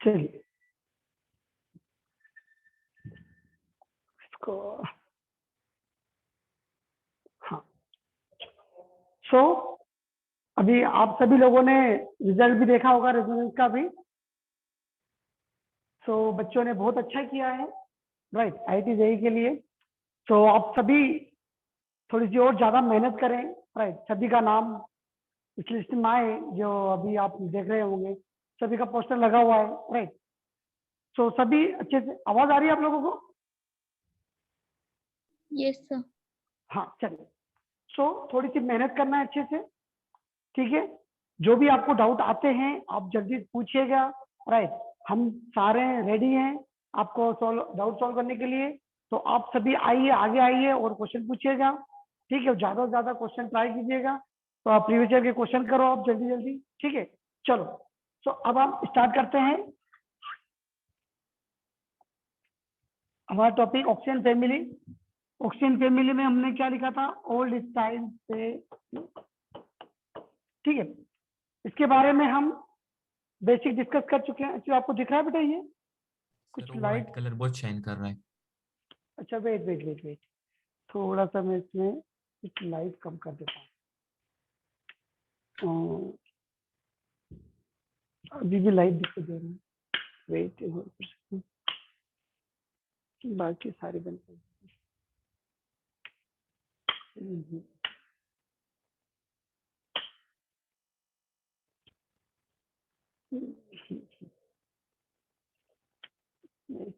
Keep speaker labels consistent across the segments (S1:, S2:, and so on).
S1: चलिए इसको, हाँ। सो अभी आप सभी लोगों ने रिजल्ट भी देखा होगा, रेजोनेंस का भी। सो बच्चों ने बहुत अच्छा किया है, राइट, आईआईटी जेईई के लिए। तो आप सभी थोड़ी सी और ज्यादा मेहनत करें, राइट। सभी का नाम इस लिस्ट में आए, जो अभी आप देख रहे होंगे, सभी का पोस्टर लगा हुआ है, राइट। सो सभी अच्छे से, आवाज आ रही है आप लोगों को?
S2: Yes sir.
S1: हाँ चलिए। सो थोड़ी सी मेहनत करना है अच्छे से, ठीक है। जो भी आपको डाउट आते हैं आप जल्दी पूछिएगा, राइट। हम सारे रेडी हैं आपको डाउट सॉल्व करने के लिए। तो आप सभी आइए, आगे आइए और क्वेश्चन पूछिएगा, ठीक है। ज्यादा से ज्यादा क्वेश्चन ट्राई कीजिएगा। तो आप प्रीवियस ईयर के क्वेश्चन करो आप जल्दी जल्दी, ठीक है। चलो, तो अब हम स्टार्ट करते हैं हमारा topic, oxygen family. Oxygen family में हमने क्या लिखा था? ओल्ड स्टाइल से, ठीक है। इसके बारे में हम बेसिक डिस्कस कर चुके हैं। जो आपको दिख रहा है बेटा ये
S3: सर
S1: कुछ
S3: वो
S1: लाइट?
S3: व्हाइट कलर बहुत शाइन कर रहा है।
S1: अच्छा वेट वेट वेट वेट, थोड़ा सा मैं इसमें कुछ लाइट कम कर देता हूँ। अभी भी लाइट दिखाई दे रही है, वेट, बाकी सारी बंद कर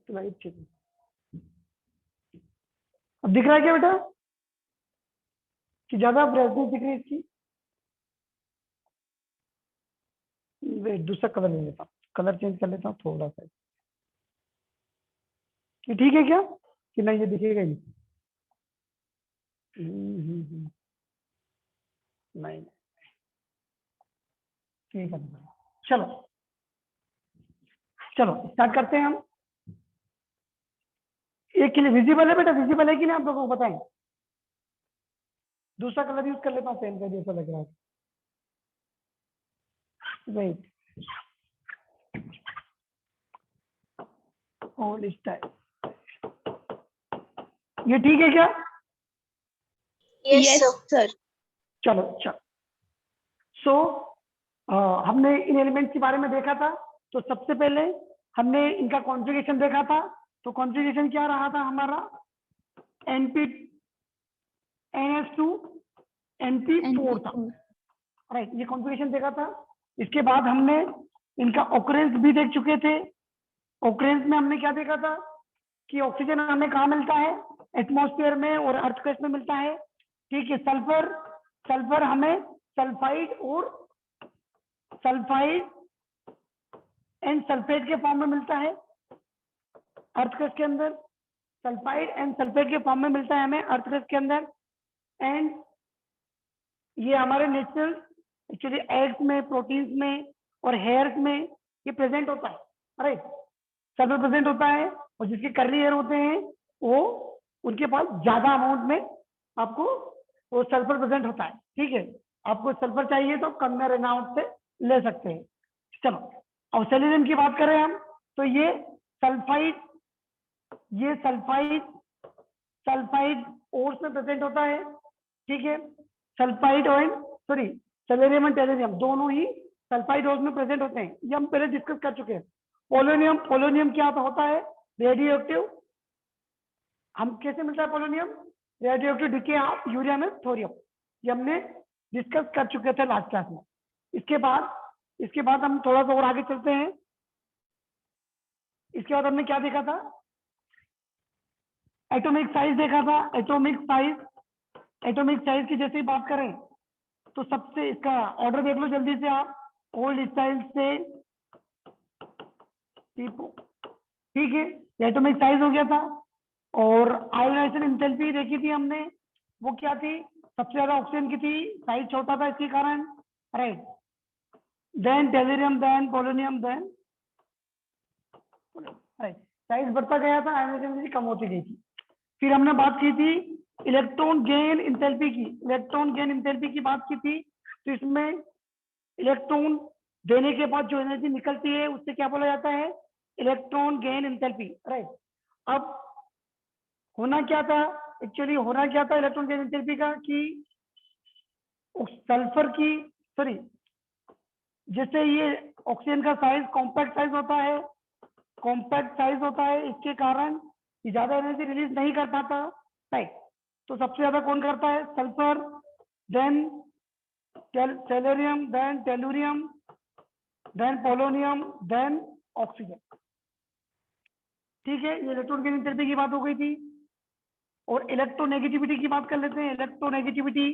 S1: लाइट चली। अब दिख रहा है क्या बेटा कि ज्यादा ब्राइटनेस दिख रही है इसकी? वेट, दूसरा कलर ले लेता हूँ, कलर चेंज कर लेता हूँ थोड़ा सा। ये ठीक है क्या कि नहीं? ये दिखेगा ही नहीं। नहीं, ठीक है। चलो चलो स्टार्ट करते हैं हम। एक के लिए विजिबल है बेटा, विजिबल है कि नहीं आप लोगों को बताएं? दूसरा कलर यूज कर लेता हूँ, पेन का जैसा लग रहा है। वेट, ऑल स्टाइल, ये ठीक है क्या?
S2: Yes sir.
S1: चलो चलो। सो हमने इन एलिमेंट्स के बारे में देखा था। तो सबसे पहले हमने इनका कॉन्फ़िगरेशन देखा था। तो कॉन्फ़िगरेशन क्या रहा था हमारा? NP NS2 NP4 था, राइट। ये कॉन्फ़िगरेशन देखा था। इसके बाद हमने इनका ऑकरेंस भी देख चुके थे। ऑकरेंस में हमने क्या देखा था कि ऑक्सीजन हमें कहाँ मिलता है? एटमॉस्फेयर में और अर्थ क्रस्ट में मिलता है, ठीक है। सल्फर, सल्फर हमें सल्फाइड और सल्फाइड एंड सल्फेट के फॉर्म में मिलता है अर्थ क्रस्ट के अंदर। सल्फाइड एंड सल्फेट के फॉर्म में मिलता है हमें अर्थ क्रस्ट के अंदर। एंड ये हमारे नेचुरल एक्चुअली एग्स में, प्रोटीन्स में और हेयर्स में ये प्रेजेंट होता है, राइट। सल्फर प्रेजेंट होता है और जिसके कर्ली हेयर होते हैं वो, उनके पास ज्यादा अमाउंट में आपको वो सल्फर प्रेजेंट होता है, ठीक है। आपको सल्फर चाहिए तो कम अमाउंट से ले सकते हैं। चलो, अब सेलेनियम की बात करें हम, तो ये सल्फाइड, ये सल्फाइड, सल्फाइड ओर्स में प्रेजेंट होता है, ठीक है। सल्फाइड और सॉरी, सेलेनियम एंड टेलेनियम दोनों ही सल्फाइड ओर्स में प्रेजेंट होते हैं, ये हम पहले डिस्कस कर चुके हैं। पोलोनियम, पोलोनियम क्या होता है? Radioactive. हम कैसे मिलता है polonium? Radioactive decay of uranium and thorium, ये हमने डिस्कस कर चुके थे लास्ट क्लास में। इसके बाद हम थोड़ा सा और आगे चलते हैं। इसके बाद हमने क्या देखा था? एटॉमिक साइज देखा था। एटॉमिक साइज, एटॉमिक साइज की जैसे ही बात करें तो सबसे इसका ऑर्डर देख लो जल्दी से आप, ओल्ड स्टाइल से, ठीक है। एटॉमिक साइज हो गया था। और आयोनाइजेशन एंथैल्पी देखी थी हमने, वो क्या थी? सबसे ज्यादा ऑक्सीजन की थी, साइज छोटा था इसके कारण, right. Then tellurium, then polonium, then right, size बढ़ता गया था, आयोनाइजेशन कम होती गई थी। फिर हमने बात की थी इलेक्ट्रॉन गेन इंथैल्पी की, इलेक्ट्रॉन गेन इंथैल्पी की बात की थी। तो इसमें इलेक्ट्रॉन देने के बाद जो एनर्जी निकलती है उससे क्या बोला जाता है, इलेक्ट्रॉन गेन एंथैल्पी, राइट। अब होना क्या था, एक्चुअली होना क्या था इलेक्ट्रॉन गेन एंथैल्पी का, कि सल्फर की, सॉरी, जैसे ये ऑक्सीजन का साइज कॉम्पैक्ट साइज होता है, कॉम्पैक्ट साइज होता है, इसके कारण ये ज्यादा एनर्जी रिलीज नहीं कर पाता, राइट। तो सबसे ज्यादा कौन करता है, sulphur, then selenium, then tellurium, then polonium, then oxygen. ठीक है, ये इलेक्ट्रॉन गेन एंथैल्पी की बात हो गई थी। और इलेक्ट्रोनेगेटिविटी की बात कर लेते हैं। इलेक्ट्रोनेगेटिविटी,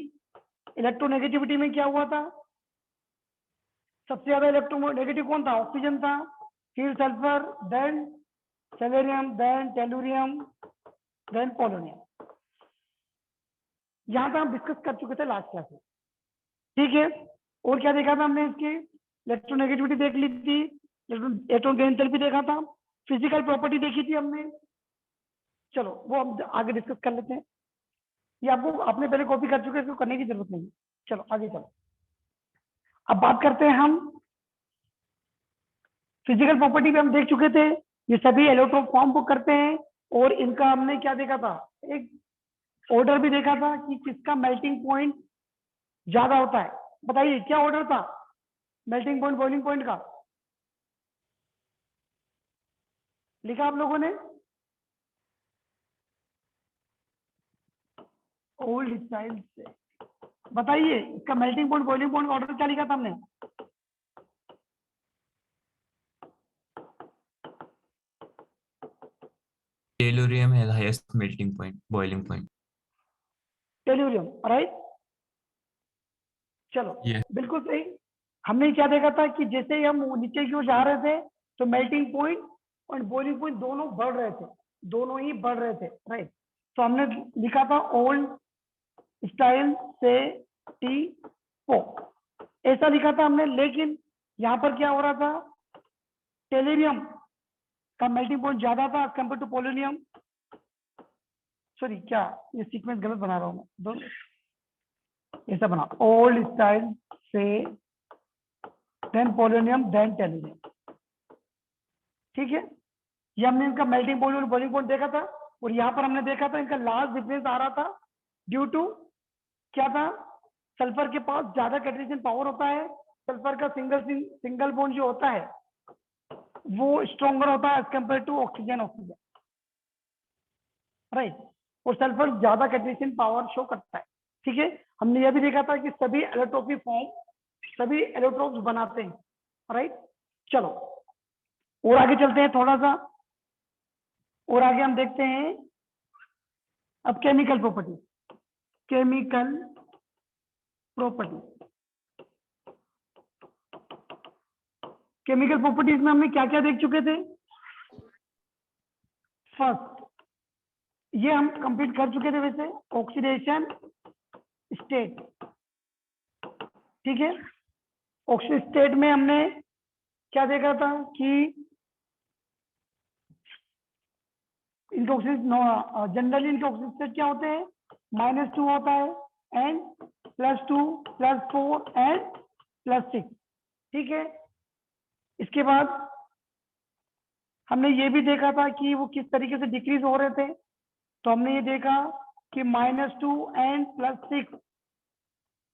S1: इलेक्ट्रोनेगेटिविटी में क्या हुआ था, सबसे ज्यादा इलेक्ट्रोनेगेटिव कौन था, ऑक्सीजन था, फिर sulphur, then selenium, then tellurium, then polonium. यहां तक हम डिस्कस कर चुके थे लास्ट क्लास में, ठीक है। और क्या देखा था हमने, इसके इलेक्ट्रोनेगेटिविटी देख ली थी, इलेक्ट्रॉन गेन एंथैल्पी देखा था, फिजिकल प्रॉपर्टी देखी थी हमने। चलो वो हम आगे डिस्कस कर लेते हैं, ये आपको आपने पहले कॉपी कर चुके हैं, इसको करने की जरूरत नहीं। चलो आगे चलो, अब बात करते हैं हम फिजिकल प्रॉपर्टी भी हम देख चुके थे, ये सभी एलोट्रोप फॉर्म को करते हैं। और इनका हमने क्या देखा था, एक ऑर्डर भी देखा था कि किसका मेल्टिंग पॉइंट ज्यादा होता है। बताइए क्या ऑर्डर था मेल्टिंग पॉइंट बॉइलिंग पॉइंट का, लिखा आप लोगों ने, ओल्ड स्टाइल से बताइए इसका मेल्टिंग पॉइंट बॉइलिंग पॉइंट का ऑर्डर क्या लिखा था हमने।
S3: टेलुरियम है highest melting point, boiling point.
S1: Tellurium, right. चलो
S3: ये
S1: बिल्कुल सही। हमने क्या देखा था कि जैसे ही हम नीचे की ओर जा रहे थे तो मेल्टिंग पॉइंट और बॉइलिंग पॉइंट दोनों बढ़ रहे थे, दोनों ही बढ़ रहे थे, राइट। तो हमने लिखा था ओल्ड स्टाइल से T4, ऐसा लिखा था हमने। लेकिन यहाँ पर क्या हो रहा था, टेलेरियम का मेल्टिंग पॉइंट ज्यादा था कंपेयर टू पोलोनियम। सॉरी, क्या ये सीक्वेंस गलत बना रहा हूँ मैं, दोनों ऐसा बना, ओल्ड स्टाइल से देन पोलोनियम देन टेलुरियम, ठीक है। ये हमने इनका मेल्टिंग पॉइंट और बॉइलिंग पॉइंट देखा था। और यहाँ पर हमने देखा था इनका लास्ट डिफरेंस आ रहा था ड्यू टू क्या था, सल्फर के पास ज्यादा कैटालिसिस पावर होता है, सल्फर का सिंगल बॉन्ड जो होता है वो स्ट्रॉन्गर होता है as compare to oxygen, right. और सल्फर ज्यादा कैटालिसिस पावर शो करता है, ठीक है। हमने यह भी देखा था कि सभी एलोट्रोपी फॉर्म, सभी एलोट्रोप्स बनाते हैं, राइट। चलो और आगे चलते हैं थोड़ा सा, और आगे हम देखते हैं अब chemical property. Chemical property, chemical properties में हमने क्या क्या देख चुके थे। फर्स्ट ये हम कंप्लीट कर चुके थे वैसे, ऑक्सीडेशन स्टेट, ठीक है। ऑक्सीडेशन स्टेट में हमने क्या देखा था कि इनके ऑक्सीजन जनरली इनके ऑक्सीजन स्टेट क्या होते हैं, -2 होता है एंड +2 +4 एंड +6, ठीक है। इसके बाद हमने ये भी देखा था कि वो किस तरीके से डिक्रीज हो रहे थे। तो हमने ये देखा कि -2 एंड +6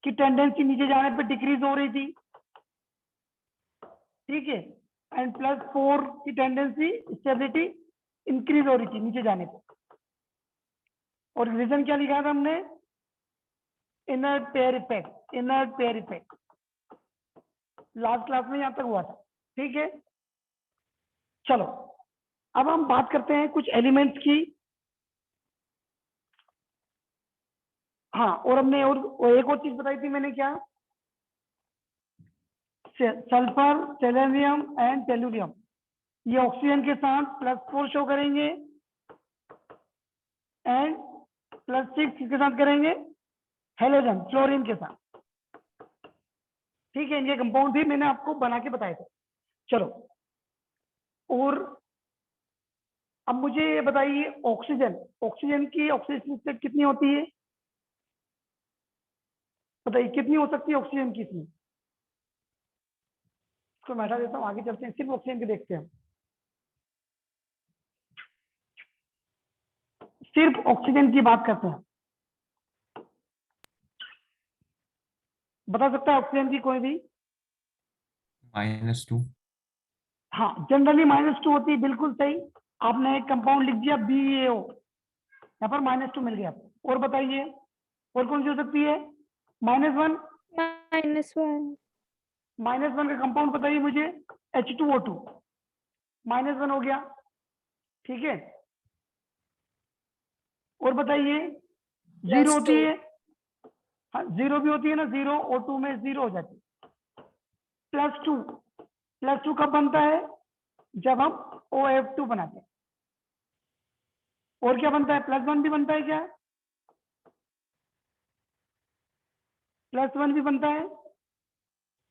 S1: की टेंडेंसी नीचे जाने पर डिक्रीज हो रही थी, ठीक है। एंड +4 की टेंडेंसी स्टेबिलिटी इंक्रीज हो रही थी नीचे जाने पर। और रीजन क्या लिखा था हमने, inert pair effect, inert pair effect last class में यहां तक हुआ था, ठीक है। चलो अब हम बात करते हैं कुछ एलिमेंट्स की। हाँ, और हमने और एक और चीज बताई थी मैंने, क्या, सल्फर, सेलेनियम एंड टेलुरियम ये ऑक्सीजन के साथ +4 शो करेंगे एंड +6 किसके साथ करेंगे, हेलोजन फ्लोरीन के साथ, ठीक है। इनके कंपाउंड भी मैंने आपको बना के बताए थे। चलो और अब मुझे ये बताइए, ऑक्सीजन, ऑक्सीजन की ऑक्सीजन स्टेट कितनी होती है, बताइए कितनी हो सकती है ऑक्सीजन की इसमें। इसको मैं हटा देता हूँ, आगे चलते हैं, सिर्फ ऑक्सीजन के देखते हैं। सिर्फ ऑक्सीजन की बात करते हैं। बता सकता है ऑक्सीजन की कोई भी?
S3: -2।
S1: हाँ, जनरली -2 होती है, बिल्कुल सही। आपने एक कंपाउंड लिख दिया BeO, यहाँ पर -2 मिल गया आपको। और बताइए और कौन सी हो सकती है? -1। -1 का कंपाउंड बताइए मुझे। H2O2 -1 हो गया, ठीक है। और बताइए, जीरो होती
S2: +2
S1: है? हाँ, जीरो भी होती है ना, 0 O2 में 0 हो जाती है। +2, +2 कब बनता है? जब हम OF2 बनाते हैं। और क्या बनता है? +1 भी बनता है क्या? +1 भी बनता है,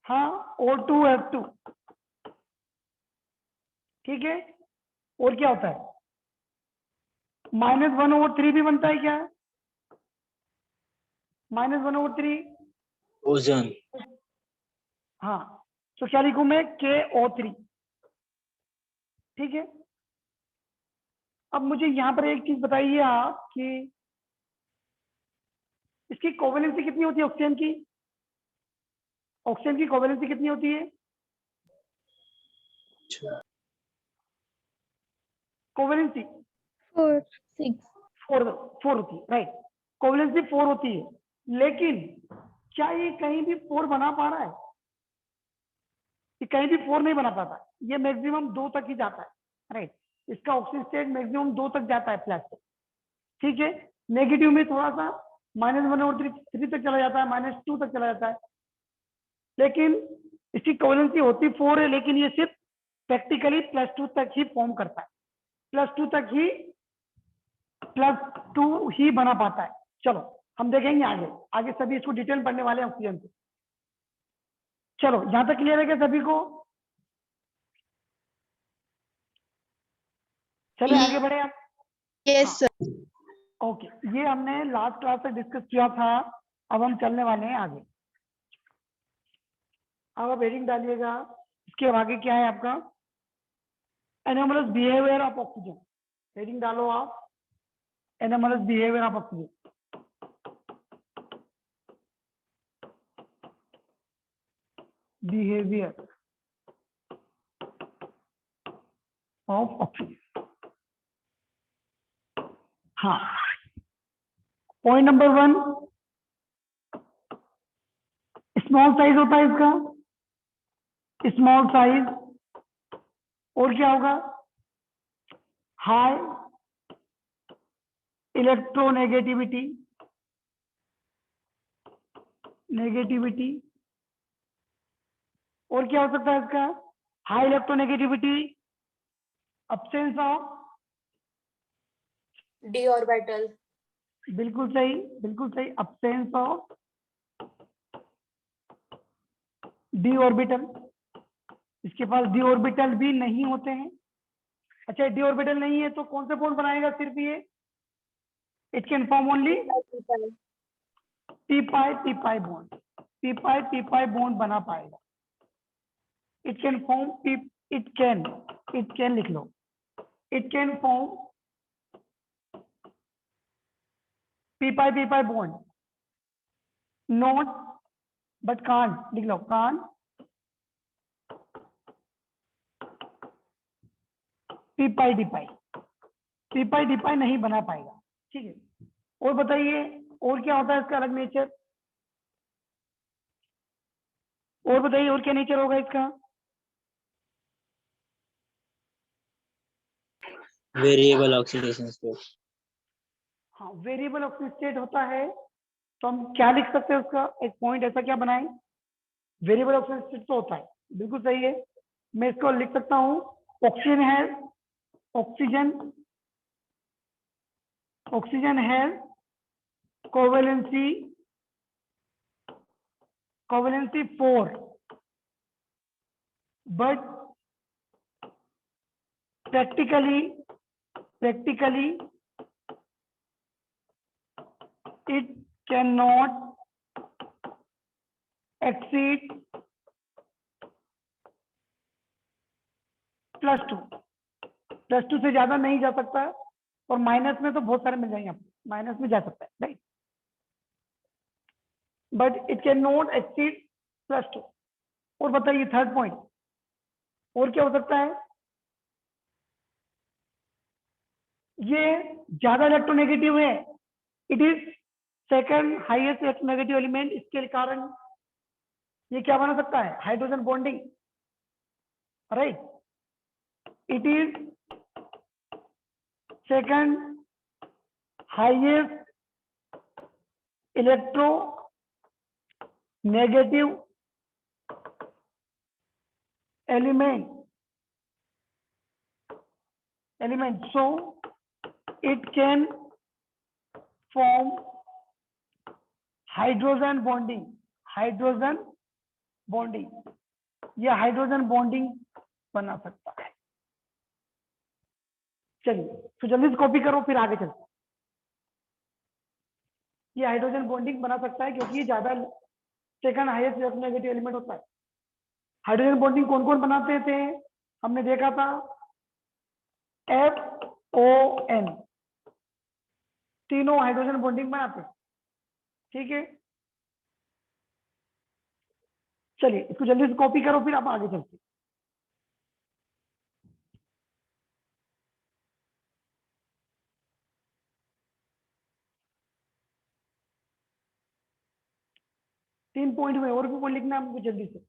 S1: हाँ, O2F2, ठीक है। और क्या होता है? -1/3 भी बनता है क्या? -1/3,
S2: ओजोन
S1: हाँ। तो क्या लिखूं मैं? KO3, ठीक है। अब मुझे यहाँ पर एक चीज बताइए आप कि इसकी कोवेलेंसी कितनी होती है ऑक्सीजन की? ऑक्सीजन की कोवेलेंसी कितनी होती है? कोवेलेंसी
S4: 4 6
S1: 4 होती है, राइट। कोवेलेंसी 4 होती है, लेकिन क्या ये कहीं भी 4 बना पा रहा है? ये कहीं भी 4 नहीं बना पाता, ये मैक्सिमम 2 तक ही जाता है, राइट। इसका ऑक्सीजन स्टेट मैक्सिमम 2 तक जाता है, प्लस, ठीक है। नेगेटिव में थोड़ा सा -1/3 तक चला जाता है, -2 तक चला जाता है। लेकिन इसकी कोवेलेंसी होती 4 है, लेकिन ये सिर्फ प्रैक्टिकली +2 तक ही फॉर्म करता है, +2 तक ही, +2 ही बना पाता है। चलो हम देखेंगे आगे, आगे सभी इसको डिटेल पढ़ने वाले हैं ऑक्सीजन को। चलो यहां तक क्लियर है क्या सभी को? चले आगे बढ़े आप।
S2: यस सर
S1: ओके, ये हमने लास्ट क्लास में डिस्कस किया था, अब हम चलने वाले हैं आगे। अब आप हेडिंग डालिएगा, इसके आगे क्या है आपका? Anomalous behaviour of oxygen. Heading डालो आप, anomalous behaviour of oxygen. Behaviour of oxygen, हाँ। पॉइंट नंबर 1, स्मॉल साइज होता है इसका, स्मॉल साइज। और क्या होगा? High electronegativity, negativity. और क्या हो सकता है इसका? High electronegativity, absence of,
S2: d orbital
S1: बिल्कुल सही, बिल्कुल सही, अब्सेंस ऑफ डी ऑर्बिटल। इसके पास डी ऑर्बिटल भी नहीं होते हैं। अच्छा, डी ऑर्बिटल नहीं है तो कौन से बॉन्ड बनाएगा सिर्फ ये? It can form only p pi bond, p pi bond बना पाएगा। It can form p, it can लिख लो, it can form p pi bond, not but can't, लिख लो can't p pi d pi नहीं बना पाएगा, ठीक है। और बताइए और क्या होता है इसका अलग नेचर? और बताइए और क्या नेचर होगा इसका?
S2: वेरिएबल ऑक्सीडेशन स्टेट
S1: हाँ, वेरिएबल ऑक्सीजन स्टेट होता है। तो हम क्या लिख सकते हैं उसका एक पॉइंट ऐसा क्या बनाएं? वेरिएबल ऑक्सीजन स्टेट तो होता है, बिल्कुल सही है। मैं इसको लिख सकता हूँ, ऑक्सीजन है, ऑक्सीजन, ऑक्सीजन है covalency, covalency 4, but practically it cannot exceed +2 से ज्यादा नहीं जा सकता है, और माइनस में तो बहुत सारे मिल जाएंगे आपको, माइनस में जा सकता है, right, but it can not exceed +2। और बताइए थर्ड पॉइंट, और क्या हो सकता है? ये ज्यादा इलेक्ट्रोनेगेटिव है, it is second highest electronegative element, इसके कारण ये क्या बना सकता है? Hydrogen bonding, right, it is second highest electro negative element, so it can form hydrogen bonding, या हाइड्रोजन बॉन्डिंग बना सकता है। चलिए तो जल्दी से कॉपी करो, फिर आगे चलते। ये हाइड्रोजन बॉन्डिंग बना सकता है क्योंकि ये ज्यादा सेकंड हाईएस्ट इलेक्ट्रोनेगेटिव एलिमेंट होता है। हाइड्रोजन बॉन्डिंग कौन कौन बनाते थे? हमने देखा था FON, तीनों हाइड्रोजन बॉन्डिंग बनाते हैं, ठीक है। चलिए इसको जल्दी से कॉपी करो, फिर आप आगे चलते। तीन पॉइंट में, और भी पॉइंट लिखना है हमको जल्दी से।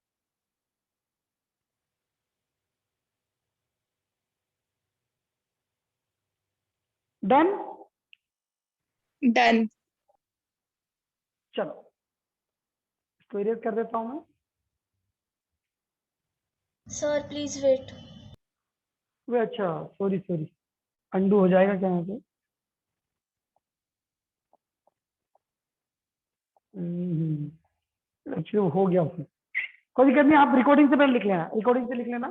S1: डन?
S4: Done.
S1: चलो इसको इरेज कर देता हूं मैं।
S2: Sir, please wait.
S1: वे अच्छा, सॉरी, अंडू हो जाएगा क्या यहाँ पे? एक्चुअली हो गया उसमें, कोई दिक्कत नहीं, आप रिकॉर्डिंग से पहले लिख लेना, रिकॉर्डिंग से लिख लेना,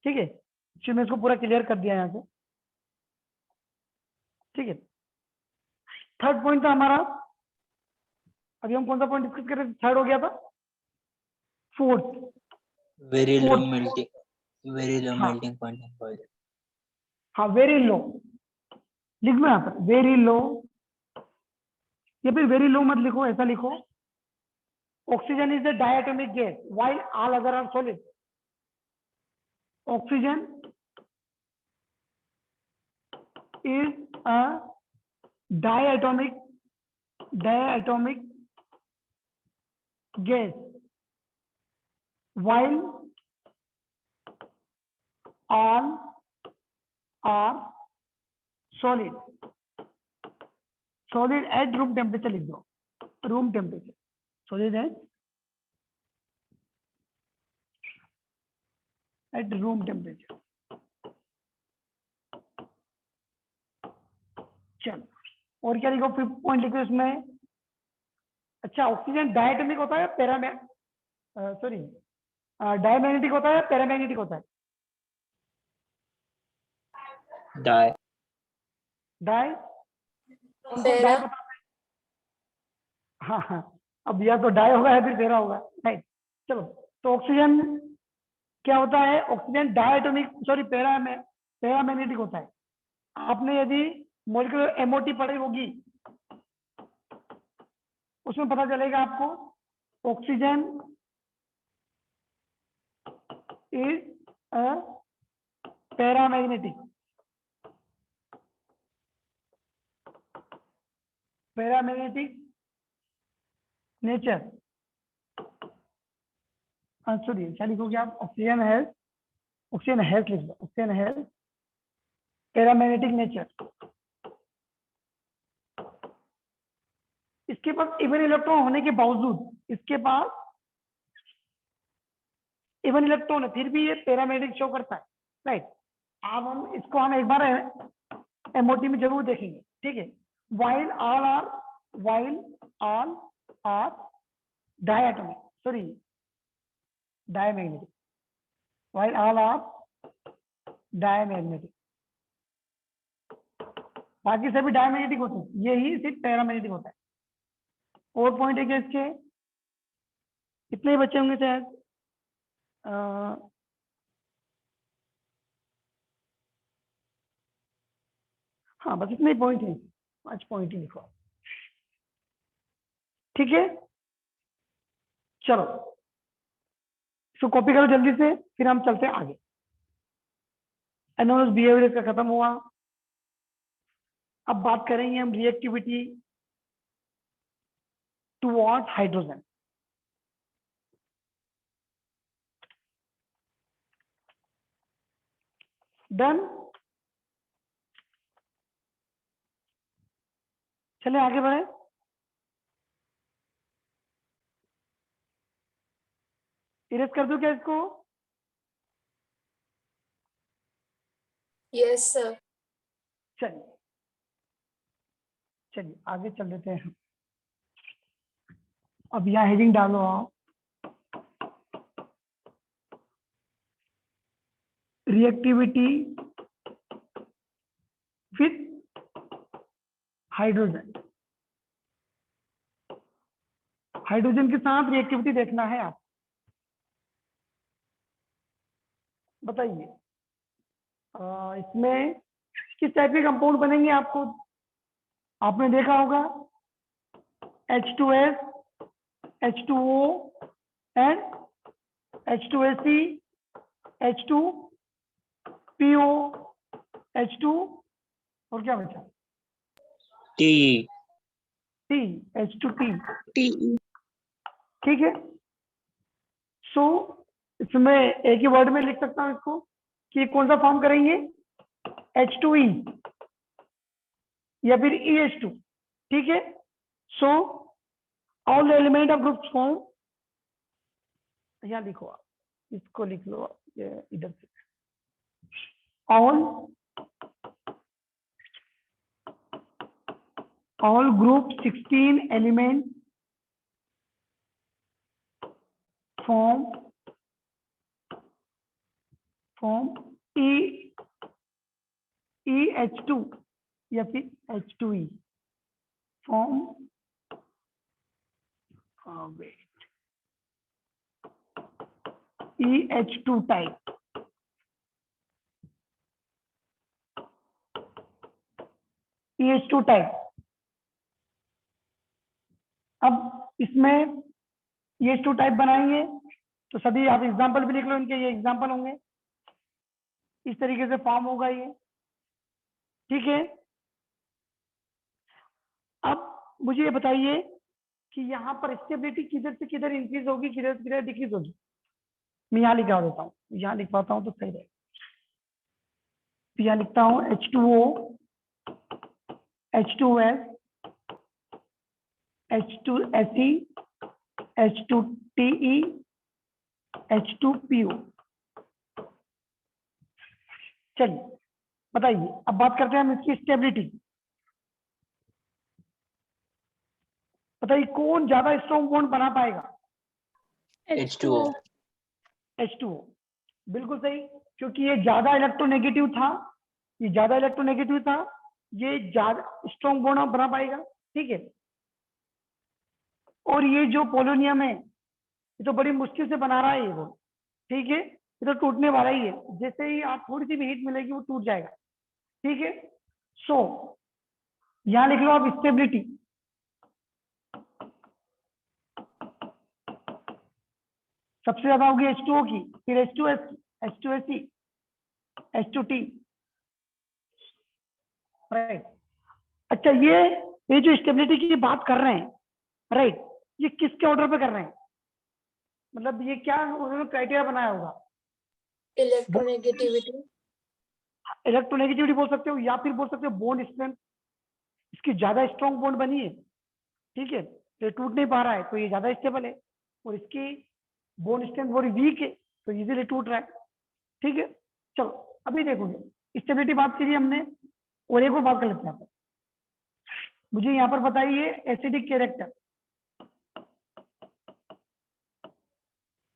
S1: ठीक है। एक्चुअली मैं इसको पूरा क्लियर कर दिया यहाँ से, ठीक है। थर्ड पॉइंट था हमारा, अभी हम कौन सा पॉइंट डिस्कस कर रहे थे? थर्ड हो गया था। Fourth,
S2: Very low
S1: Fourth.
S2: melting, very low
S1: हाँ।
S2: melting point of oil.
S1: हाँ, वेरी लो लिखना यहाँ पर, वेरी लो, या फिर वेरी लो मत लिखो, ऐसा लिखो, oxygen is the diatomic gas while all other are solid. Oxygen is a diatomic gas while all are solid at room temperature लिख दो, room temperature, solid at room temperature। चलो और क्या लिखो? फिफ्थ पॉइंट लिखो इसमें। अच्छा, ऑक्सीजन डायटोमिक होता है, डायमैग्नेटिक होता है, पैरामैग्नेटिक होता है?
S2: Die.
S1: डाई, डाई बता। हाँ, अब या तो डाई होगा या फिर पैरा होगा, राइट। चलो तो ऑक्सीजन क्या होता है? ऑक्सीजन डायटोमिक, पैरामैग्नेटिक होता है। आपने यदि मॉलिक्यूलर एमओटी पढ़ी होगी, उसमें पता चलेगा आपको, oxygen is a paramagnetic nature. Sorry, क्या लिखोगे आप? ऑक्सीजन हैज लिख दो, ऑक्सीजन हैज पैरामैग्नेटिक नेचर। इसके पास इवन इलेक्ट्रॉन होने के बावजूद, इसके पास इवन इलेक्ट्रॉन है, फिर भी ये पैरामैग्नेटिक शो करता है, राइट। अब हम एक बार एमओटी में जरूर देखेंगे, ठीक है। while all are diatomic, diamagnetic, while all are diamagnetic, बाकी सभी डायमैग्नेटिक होते हैं, यही सिर्फ पैरामैग्नेटिक होता है। और पॉइंट है क्या इसके? कितने बच्चे होंगे शायद? हाँ बस इतने पॉइंट है, 5 पॉइंट ही लिखो। ठीक है, चलो इसको कॉपी करो जल्दी से, फिर हम चलते हैं आगे। एनोनस बिहेवियर का खत्म हुआ। अब बात करेंगे हम रिएक्टिविटी टुवर्ड्स हाइड्रोजन। डन, चले आगे बढ़े। इरेज कर दूं क्या इसको?
S5: Yes, sir.
S1: चलिए चलिए आगे चल देते हैं हम। अब यहाँ हेडिंग डालो आप, रिएक्टिविटी विथ हाइड्रोजन। हाइड्रोजन के साथ रिएक्टिविटी देखना है आप। बताइए इसमें किस टाइप के कंपाउंड बनेंगे आपको आपने देखा होगा, H2S, H2O and H2AC, H2PO, H2 और क्या बचा?
S2: T.
S1: T, H2T।
S5: TE.
S1: ठीक है, सो इसमें एक ही वर्ड में लिख सकता हूं इसको कि कौन सा फॉर्म करेंगे, H2E या फिर EH2। ठीक है, so all element of group form, यहाँ लिखो आप, इसको लिख लो आप, ये इधर से, all group 16 element form EH2 या फिर H2E form wait EH2 type। EH2 type. अब इसमें EH2 टाइप बनाएंगे तो सभी आप एग्जांपल भी लिख लो इनके, ये एग्जांपल होंगे, इस तरीके से फॉर्म होगा ये। ठीक है, अब मुझे ये बताइए कि यहाँ पर स्टेबिलिटी किधर से किधर इंक्रीज होगी, किधर से किधर डिक्रीज होगी। मैं यहाँ लिखा देता हूँ, यहाँ लिख पाता हूँ तो सही रहेगा। यहाँ लिखता हूँ H2O, H2S, H2SE, H2TE, H2PO। चलिए बताइए, अब बात करते हैं हम इसकी स्टेबिलिटी। बताइए कौन ज्यादा स्ट्रॉन्ग बॉन्ड बना पाएगा?
S2: H2O.
S1: H2O बिल्कुल सही, क्योंकि ये ज्यादा इलेक्ट्रोनेगेटिव था, ये ज्यादा इलेक्ट्रोनेगेटिव था, ये ज्यादा स्ट्रॉन्ग बॉन्ड बना पाएगा। ठीक है, और ये जो पोलोनियम है ये तो बड़ी मुश्किल से बना रहा है ये वो। ठीक है, ये तो टूटने वाला ही है, जैसे ही आप थोड़ी सी भी हीट मिलेगी वो टूट जाएगा। ठीक है, सो यहां लिख लो आप स्टेबिलिटी। सबसे ज्यादा होगी H2O की, फिर H2S, H2SE, H2T। राइट, अच्छा ये जो स्टेबिलिटी की बात कर रहे हैं, राइट, ये किसके ऑर्डर पे कर रहे हैं? मतलब ये क्या उन्होंने क्राइटेरिया बनाया होगा?
S5: Electronegativity.
S1: इलेक्ट्रोनेगेटिविटी बोल सकते हो या फिर बोल सकते हो बॉन्ड स्ट्रेंथ। इसकी ज्यादा स्ट्रॉन्ग बॉन्ड बनी है, ठीक है, तो ये टूट नहीं पा रहा है तो ये ज्यादा स्टेबल है, और इसकी बॉन्ड स्ट्रेंथ बड़ी वीक है तो इजीली टूट रहा है। ठीक है, चलो अभी देखोगे स्टेबिलिटी बात करिए हमने, और एक और बात कर लेते हैं। मुझे यहाँ पर बताइए एसिडिक कैरेक्टर।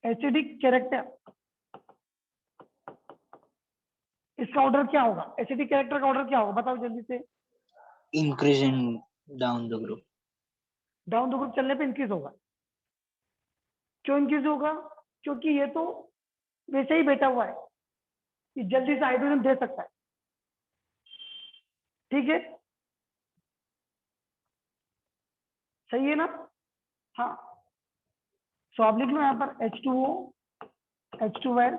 S1: एसिडिक कैरेक्टर इसका ऑर्डर क्या होगा? एसिडिक कैरेक्टर का ऑर्डर क्या होगा बताओ जल्दी से।
S2: Increasing down the group.
S1: Down the group चलने पे इंक्रीज होगा। क्यों इंक्रीज होगा? क्योंकि ये तो वैसे ही बैठा हुआ है, ये जल्दी से हाइड्रोजन दे सकता है। ठीक है, सही है ना? हाँ, सो आप लिख लो यहाँ पर H2O, H2L,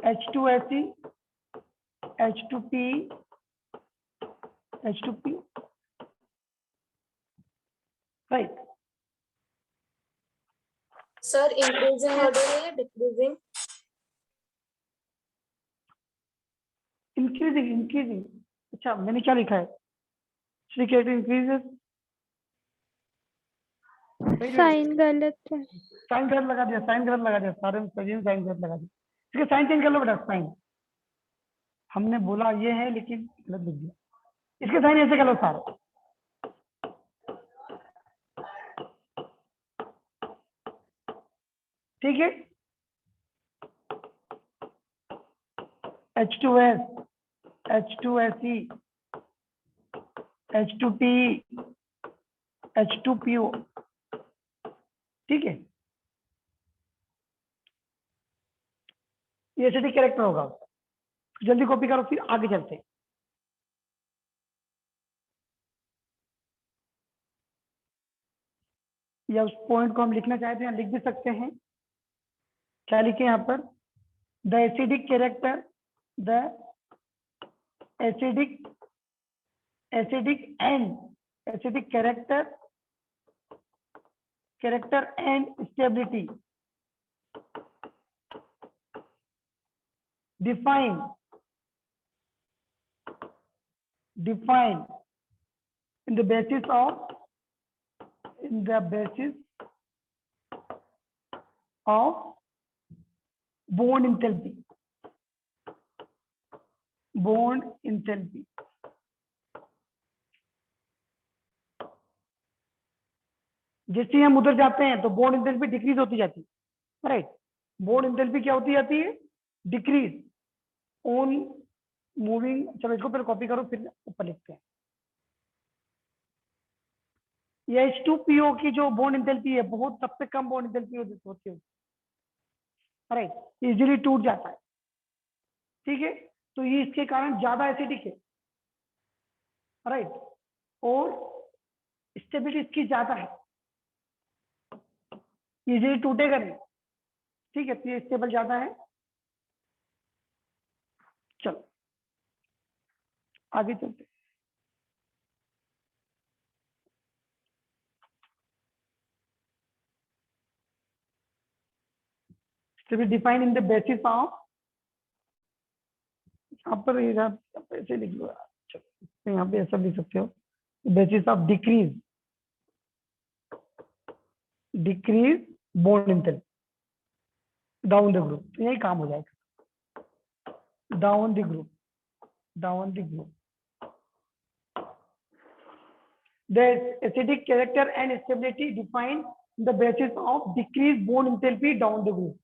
S1: H2SE, H2P, H2P, right.
S5: Sir increasing order है या डिक्रीजिंग?
S1: Increasing, increasing. अच्छा, मैंने क्या लिखा है? श्री इंक्रीजेस,
S4: साइन गलत है।
S1: साइन गलत लगा दिया, साइन गलत लगा दिया, सारे में सभी साइन गलत लगा दिया। ठीक है, साइन चेंज कर लो बेटा, साइन। हमने बोला ये है लेकिन गलत लिख दिया। इसके साइन ऐसे कर लो सारे। ठीक है, H2S, H2SE, H2P, H2PO। ठीक है, ये एसिडिक कैरेक्टर होगा। जल्दी कॉपी करो, फिर आगे चलते हैं। या उस पॉइंट को हम लिखना चाहते हैं, लिख भी सकते हैं। क्या लिखे यहाँ पर? The acidic character, the acidic character and stability define in the basis of bond enthalpy. जैसे हम उधर जाते हैं तो बॉन्ड इंथैल्पी डिक्रीज होती जाती है, राइट? बॉन्ड इंथैल्पी क्या होती जाती है? Decrease on moving. चलो इसको पहले कॉपी करो, फिर ऊपर लिखते हैं। ये H2PO की जो बॉन्ड इंथैल्पी है, बहुत सबसे कम बॉन्ड इंथैल्पी होती है, राइट? इजीली टूट जाता है। ठीक है, तो ये इसके कारण ज्यादा एसिडिक है, राइट? और स्टेबिलिटी इसकी ज्यादा है, इजीली टूटेगा नहीं। ठीक है, तो ये स्टेबल ज्यादा है। चलो आगे चलते। Define in the basis of, यहाँ पर ऐसे लिख लो। चलो यहाँ पे ऐसा लिख सकते हो, basis of decrease bond enthalpy down the group. तो यही काम हो जाएगा, down the group. The acidic character and stability defined the basis of decreased bond enthalpy down the group।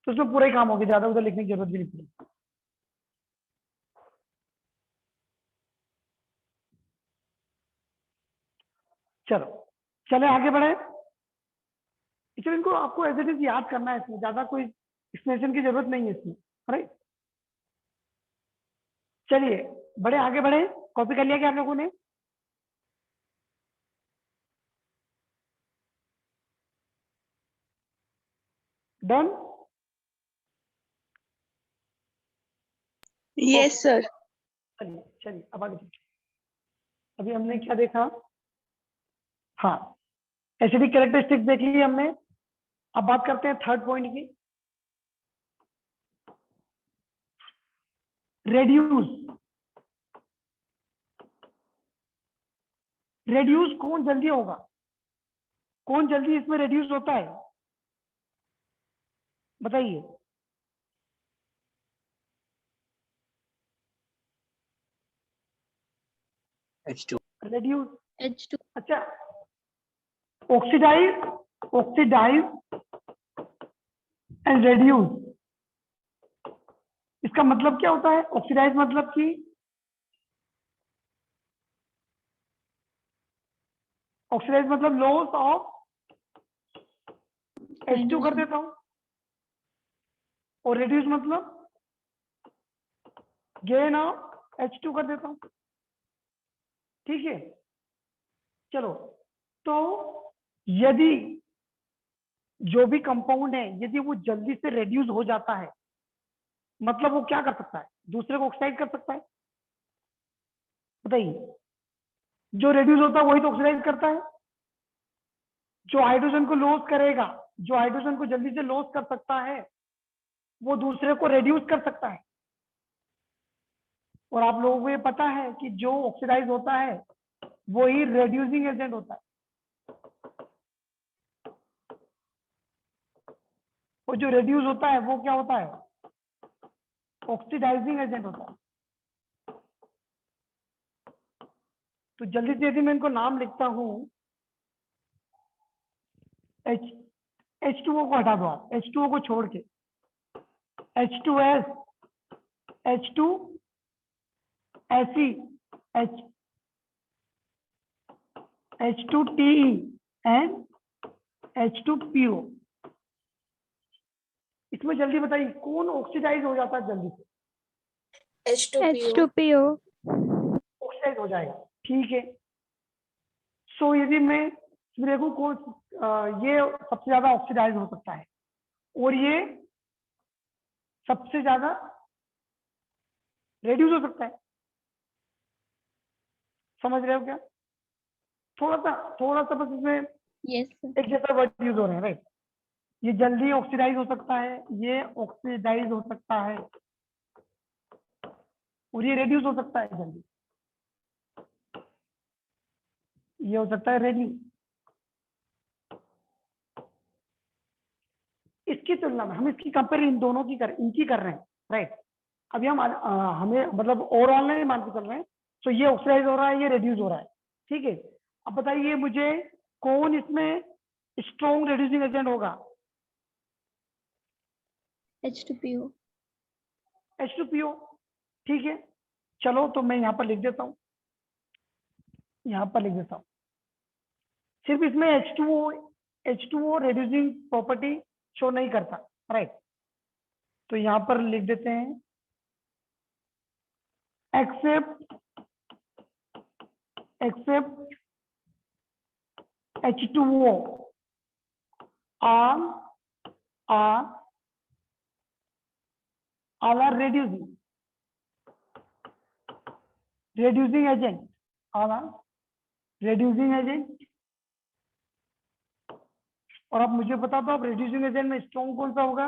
S1: तो उसमें पूरा ही काम हो गया, ज्यादा उधर लिखने की जरूरत भी नहीं पड़ी। चलो चले आगे बढ़े। इसमें इनको आपको एज इट इज याद करना है, इसमें ज्यादा कोई एक्सप्लेनेशन की जरूरत नहीं है इसमें, राइट? चलिए बड़े आगे बढ़े। कॉपी कर लिया क्या आप लोगों ने? डन?
S6: Yes sir.
S1: चलिए चलिए अब आगे चलते हैं। अभी हमने क्या देखा? हाँ, एसिडिक कैरेक्टरिस्टिक्स देख ली हमने। अब बात करते हैं थर्ड पॉइंट की, रेड्यूस कौन जल्दी होगा? कौन जल्दी इसमें रेड्यूस होता है बताइए?
S2: H2।
S1: रेड्यूस,
S4: H2
S1: अच्छा ऑक्सीडाइज एंड रेड्यूस, इसका मतलब क्या होता है? ऑक्सीडाइज मतलब कि ऑक्सीडाइज मतलब लॉस ऑफ H2 कर देता हूं, और रेड्यूस मतलब गेन ऑफ H2 कर देता हूँ, ठीक है। चलो, तो यदि जो भी कंपाउंड है यदि वो जल्दी से रेड्यूस हो जाता है, मतलब वो क्या कर सकता है, दूसरे को ऑक्साइड कर सकता है। बताइए, जो रेड्यूस होता है वही तो ऑक्सीडाइज करता है। जो हाइड्रोजन को लॉस करेगा, जो हाइड्रोजन को जल्दी से लॉस कर सकता है, वो दूसरे को रेड्यूस कर सकता है। और आप लोगों को ये पता है कि जो ऑक्सीडाइज होता है वो ही रेड्यूसिंग एजेंट होता है, और जो रेड्यूस होता है वो क्या होता है, ऑक्सीडाइजिंग एजेंट होता है। तो जल्दी से यदि मैं इनको नाम लिखता हूं, H2O को हटा दो आप, H2O को छोड़ के H2S, H2 H2TE and H2PO। इसमें जल्दी बताइए कौन ऑक्सीडाइज हो जाता है जल्दी से?
S5: H2PO.
S4: H2PO.
S1: ऑक्सीडाइज हो जाएगा, ठीक है। सो यदि मैं देखूं कौन ये सबसे ज्यादा ऑक्सीडाइज हो सकता है और ये सबसे ज्यादा रेड्यूस हो सकता है, समझ रहे हो क्या? थोड़ा सा बस इसमें
S4: Yes, sir.
S1: एक जैसा वर्ड यूज हो रहे हैं, राइट। ये जल्दी ऑक्सीडाइज हो सकता है, ये ऑक्सीडाइज हो सकता है, और ये रेड्यूस हो सकता है जल्दी, ये हो सकता है रेड्यूस। इसकी तुलना में हम इसकी कंपेयर इन दोनों की इनकी कर रहे हैं, राइट। अभी हम हमें मतलब ओवरऑल नहीं मान के चल रहे हैं। तो ये ऑक्सीडाइज हो रहा है, ये रेड्यूस हो रहा है, ठीक है। अब बताइए मुझे कौन इसमें स्ट्रॉन्ग रेड्यूसिंग एजेंट होगा?
S4: H2PO.
S1: H2PO, ठीक है। चलो तो मैं यहाँ पर लिख देता हूँ, यहाँ पर लिख देता हूँ। सिर्फ इसमें H2O रेड्यूसिंग प्रॉपर्टी शो नहीं करता, राइट। तो यहाँ पर लिख देते हैं accept H2O all are reducing agent, all are reducing agent। और अब मुझे बता दो अब रेड्यूसिंग एजेंट में स्ट्रॉन्ग कौन सा होगा?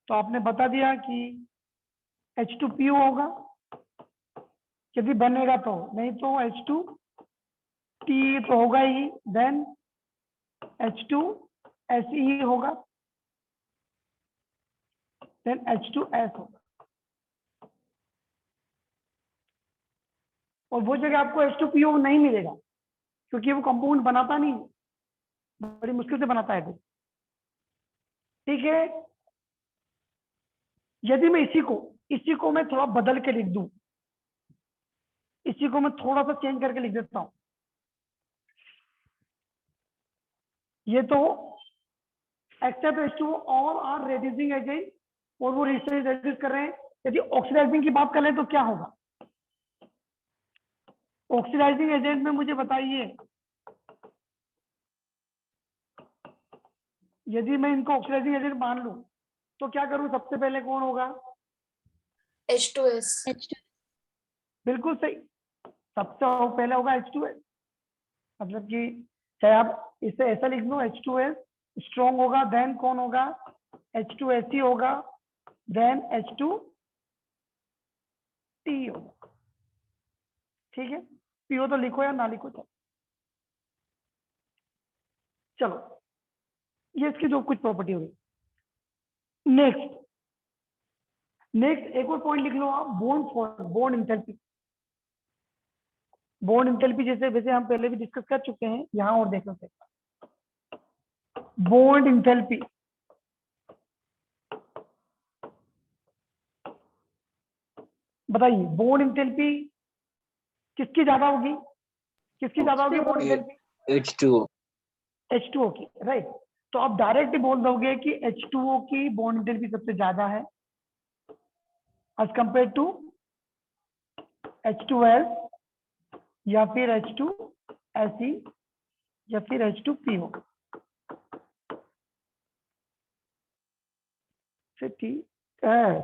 S1: तो आपने बता दिया कि H2PO होगा यदि बनेगा तो, नहीं तो H2T तो होगा ही, देन H2SE होगा, देन H2S होगा। और वो जगह आपको H2PO नहीं मिलेगा क्योंकि वो कंपाउंड बनाता नहीं, बड़ी मुश्किल से बनाता है तो, ठीक है। यदि मैं इसी को मैं थोड़ा बदल के लिख दूं, इसी को मैं थोड़ा सा चेंज करके लिख देता हूं, ये तो except H2O all are reducing agent, और वो रेड्यूस कर रहे हैं। यदि ऑक्सीडाइजिंग की बात करें तो क्या होगा? ऑक्सीडाइजिंग एजेंट में मुझे बताइए, यदि मैं इनको ऑक्सीडाइजिंग एजेंट मान लूं तो क्या करूं? सबसे पहले कौन होगा?
S5: H2S.
S4: H2.
S1: बिल्कुल सही, सबसे पहले होगा H2S। मतलब कि चाहे आप इसे ऐसा लिख लो, H2S स्ट्रॉन्ग होगा, देन कौन होगा? H2SE होगा, देन H2T होगा, ठीक है। PO तो लिखो या ना लिखो, चलो ये इसकी जो कुछ प्रॉपर्टी होगी। नेक्स्ट एक और पॉइंट लिख लो आप, बॉन्ड इंथैल्पी। बॉन्ड इंथैल्पी जैसे वैसे हम पहले भी डिस्कस कर चुके हैं, यहाँ और देख सकते हैं। बॉन्ड इंथैल्पी बताइए, बॉन्ड इंथैल्पी किसकी ज्यादा होगी? किसकी ज्यादा होगी बॉन्ड इंथैल्पी? H2O की, राइट। तो आप डायरेक्ट बोल दोगे कि H2O की बॉन्ड इंथैल्पी सबसे ज्यादा है एज कंपेयर टू H2S या फिर H2SE या फिर H2PO से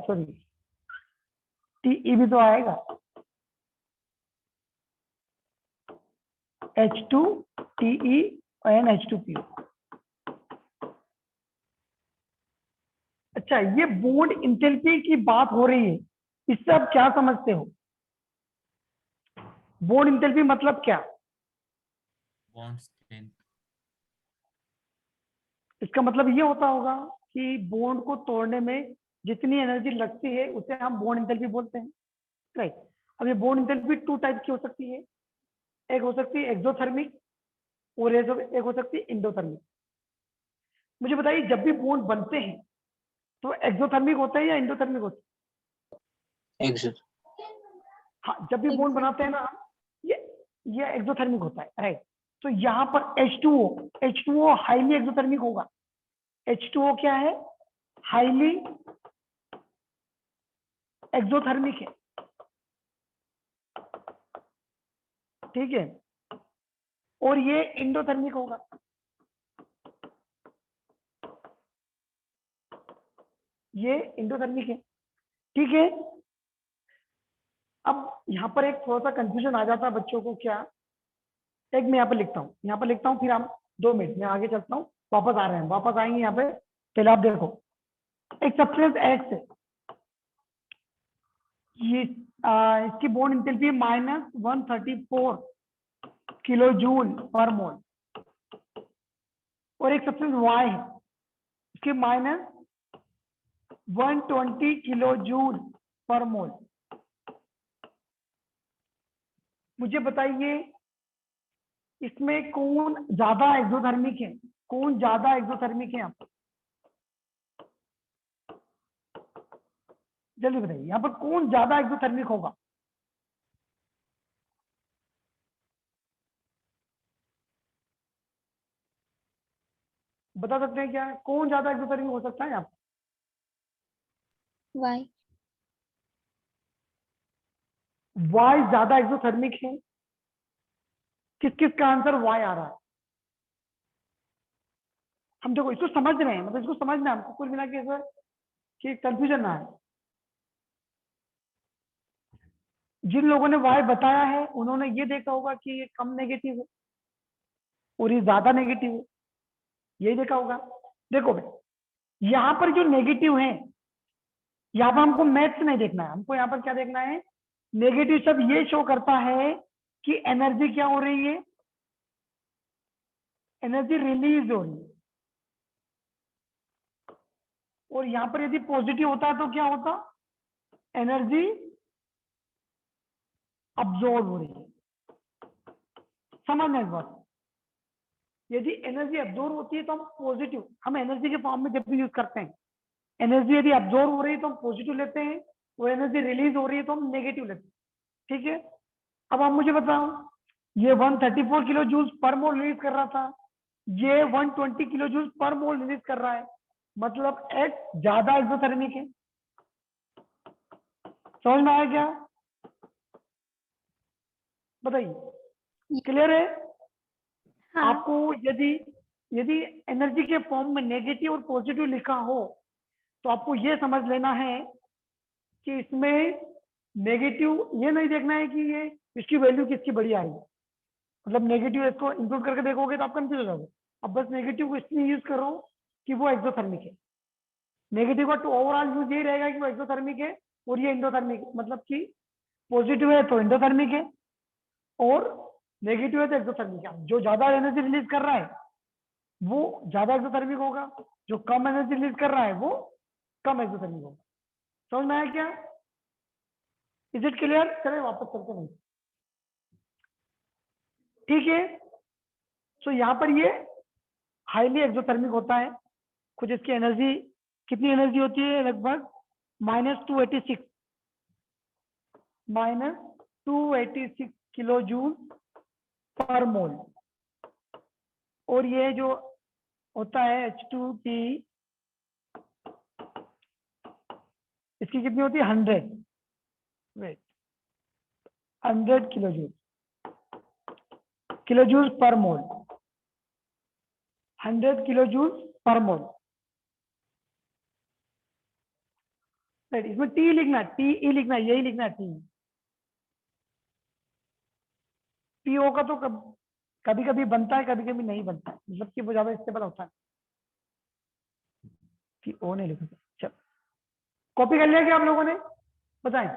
S1: सॉरी TE भी तो आएगा, H2TE and H2PO। अच्छा, ये बॉन्ड इंथैल्पी की बात हो रही है, इससे आप क्या समझते हो? बॉन्ड इंथैल्पी मतलब क्या?
S3: Bond strength.
S1: इसका मतलब ये होता होगा कि बॉन्ड को तोड़ने में जितनी एनर्जी लगती है उसे हम बॉन्ड इंथैल्पी बोलते हैं, राइट। अब ये बॉन्ड इंथैल्पी 2 टाइप की हो सकती है, एक हो सकती है एक्सोथर्मिक और एक हो सकती है इंडोथर्मिक। मुझे बताइए, जब भी बॉन्ड बनते हैं तो एक्सोथर्मिक होता है या इंडोथर्मिक होता है?
S2: Exit.
S1: हाँ, जब भी बॉन्ड बनाते हैं ना हम, ये एक्सोथर्मिक होता है, राइट। तो यहाँ पर H2O हाईली एक्सोथर्मिक होगा। H2O क्या है? हाईली एक्सोथर्मिक है, ठीक है। और ये इंडोथर्मिक होगा, ये इंडोथर्मिक है, ठीक है। अब यहाँ पर एक थोड़ा सा कंफ्यूजन आ जाता है बच्चों को, क्या? एक मैं यहाँ पर लिखता हूँ, फिर हम 2 मिनट में आगे चलता हूँ, वापस आ रहे हैं, वापस आएंगे यहाँ पे। पहले आप देखो, एक सब्सटेंस X है, ये इसकी बॉन्ड इंथैल्पी -134 किलो जूल पर मोल, और एक सब्सटेंस Y है, इसकी -120 किलो जूल पर मोल। मुझे बताइए, इसमें कौन ज्यादा एक्सोथर्मिक है? कौन ज्यादा एक्सोथर्मिक है? आप जल्दी बताइए, यहाँ पर कौन ज्यादा एक्सोथर्मिक होगा? बता सकते हैं क्या? कौन ज्यादा एक्सोथर्मिक हो सकता है आप?
S4: Y।
S1: वाई ज्यादा एक्सोथर्मिक है? किस किस का आंसर वाई आ रहा है? हम देखो इसको समझ रहे हैं, मतलब इसको समझना है हमको, कुल मिला के ऐसा कि कंफ्यूजन ना है। जिन लोगों ने वाई बताया है उन्होंने ये देखा होगा कि ये कम नेगेटिव है और ये ज्यादा नेगेटिव है, यही देखा होगा। देखो भाई, यहाँ पर जो नेगेटिव है, यहाँ पर हमको मैथ्स नहीं देखना है, हमको यहाँ पर क्या देखना है? नेगेटिव सब ये शो करता है कि एनर्जी क्या हो रही है? एनर्जी रिलीज हो रही है। और यहाँ पर यदि पॉजिटिव होता है तो क्या होता? एनर्जी अब्सॉर्ब हो रही है। समझना इस बात। यदि एनर्जी अब्सॉर्ब होती है तो हम पॉजिटिव, हम एनर्जी के फॉर्म में जब भी यूज करते हैं, एनर्जी यदि अब्सॉर्ब हो रही है तो हम पॉजिटिव लेते हैं, और एनर्जी रिलीज हो रही है तो हम नेगेटिव लेते हैं, ठीक है। अब आप मुझे बताओ, ये 134 किलो जूल्स पर मोल रिलीज कर रहा था, ये 120 किलो जूल्स पर मोल रिलीज कर रहा है, मतलब H ज्यादा एक्सोथर्मिक है। समझ में आया क्या? बताइए, क्लियर है?
S4: हाँ।
S1: आपको यदि यदि एनर्जी के फॉर्म में नेगेटिव और पॉजिटिव लिखा हो तो आपको यह समझ लेना है कि इसमें नेगेटिव, ये नहीं देखना है कि ये इसकी वैल्यू किसकी बड़ी आ रही है, मतलब नेगेटिव इसको इंक्लूड करके देखोगे तो आप कंफ्यूज हो जाओगे। अब बस नेगेटिव को इसलिए यूज करो कि वो एक्सोथर्मिक है। नेगेटिव का तो ओवरऑल यूज यही रहेगा कि वो एक्सोथर्मिक है और ये इंडोथर्मिक है, मतलब कि पॉजिटिव है तो इंडोथर्मिक है और नेगेटिव है तो एक्सोथर्मिक है। जो ज्यादा एनर्जी रिलीज कर रहा है वो ज्यादा एक्सोथर्मिक होगा, जो कम एनर्जी रिलीज कर रहा है वो कम एक्सोथर्मिक होगा। समझ में आया क्या? Is it clear? चले वापस चलते नहीं, ठीक है। सो यहाँ पर ये हाईली एक्सोथर्मिक होता है। कुछ इसकी एनर्जी, कितनी एनर्जी होती है? लगभग -286 किलो जूल पर मोल। और ये जो होता है H2 की, इसकी कितनी होती है? 100। Wait, 100 kilojoules per mole, 100 kilojoules per mole। Right, इसमें टी लिखना, टी ई लिखना, यही लिखना टी। पीओ का तो कभी कभी बनता है, कभी कभी नहीं बनता है, मतलब कि वो ज्यादा स्टेबल होता है। पीओ नहीं लिखा। चलो, कॉपी कर लिया क्या आप लोगों ने? बताएं।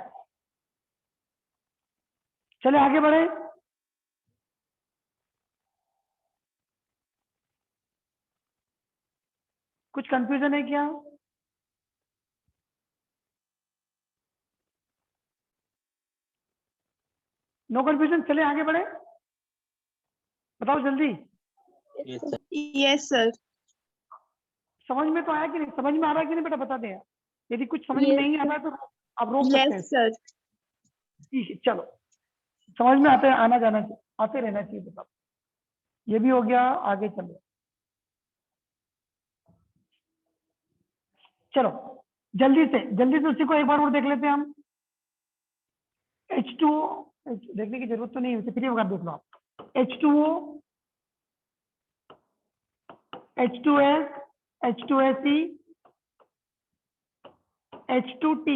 S1: चले आगे बढ़े। कुछ कंफ्यूजन है क्या? नो कंफ्यूजन, चले आगे बढ़े। बताओ जल्दी।
S2: Yes, sir.
S6: Yes, sir.
S1: समझ में तो आया कि नहीं? समझ में आ रहा है कि नहीं बेटा? बता दें। यदि कुछ समझ में
S4: Yes,
S1: नहीं आ रहा है तो आप रोक सकते हैं।
S6: Yes, sir.
S1: ठीक है, चलो, समझ में आते आना जाना चाहिए, आते रहना चाहिए। बताओ, ये भी हो गया, आगे चलो। चलो जल्दी से उसी को एक बार और देख लेते हैं हम। H2O, देखने की जरूरत तो नहीं होती, फिर एक देख लो आप। H2O, H2S, H2SE, H2T,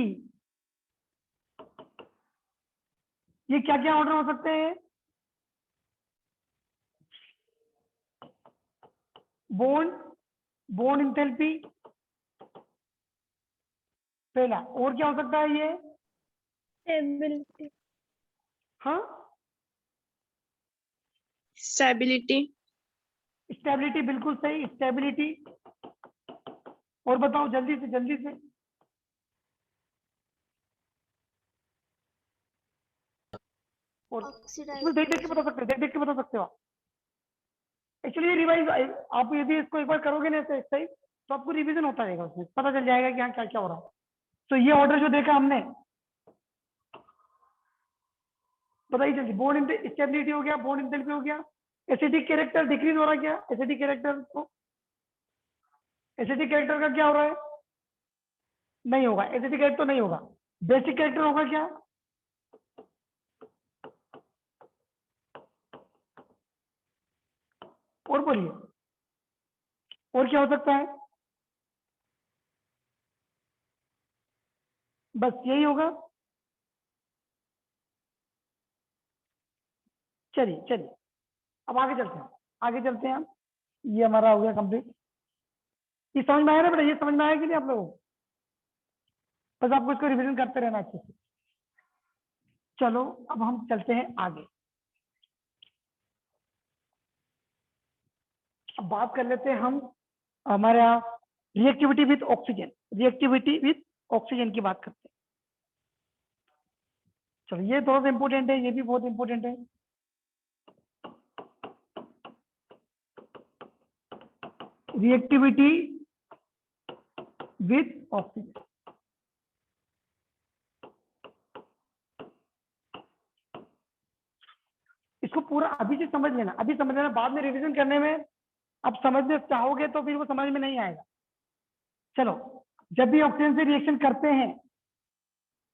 S1: ये क्या क्या ऑर्डर हो सकते हैं? बोन इंथैल्पी पहला, और क्या हो सकता है ये?
S4: stability,
S1: हाँ,
S6: Stability.
S1: स्टेबिलिटी, बिल्कुल सही, स्टेबिलिटी। और बताओ जल्दी से। और इसमें देख के बता सकते हो, देख के बता सकते हो आप। एक्चुअली रिवाइज, आप यदि इसको एक बार करोगे ना ऐसे सही, तो आपको रिवीजन होता रहेगा, उसमें पता चल जाएगा कि हाँ क्या क्या हो रहा है। तो ये ऑर्डर जो देखा हमने, बताइए जल्दी। बोन स्टेबिलिटी हो गया, बोन इंथैल्पी हो गया, एसिडिक कैरेक्टर डिक्रीज हो रहा है क्या? एसिडिक कैरेक्टर का क्या हो रहा है? नहीं होगा, एसिडिक कैरेक्टर तो नहीं होगा। बेसिक कैरेक्टर होगा क्या? और बोलिए, और क्या हो सकता है? बस यही होगा। चलिए अब आगे चलते हैं हम। ये हमारा हो गया कंप्लीट। ये समझ में आया ना बेटा? ये समझ में आया कि नहीं आप लोगों को? बस आपको इसको रिवीजन करते रहना अच्छे से। चलो अब हम चलते हैं आगे। अब बात कर लेते हैं हम हमारे यहाँ रिएक्टिविटी विथ ऑक्सीजन की बात करते हैं। चलो, ये थोड़ा सा इंपॉर्टेंट है, ये भी बहुत इंपॉर्टेंट है। रिएक्टिविटी विथ ऑक्सीजन, इसको पूरा अभी से समझ लेना, बाद में रिवीजन करने में अब समझने चाहोगे तो फिर वो समझ में नहीं आएगा। चलो, जब भी ऑक्सीजन से रिएक्शन करते हैं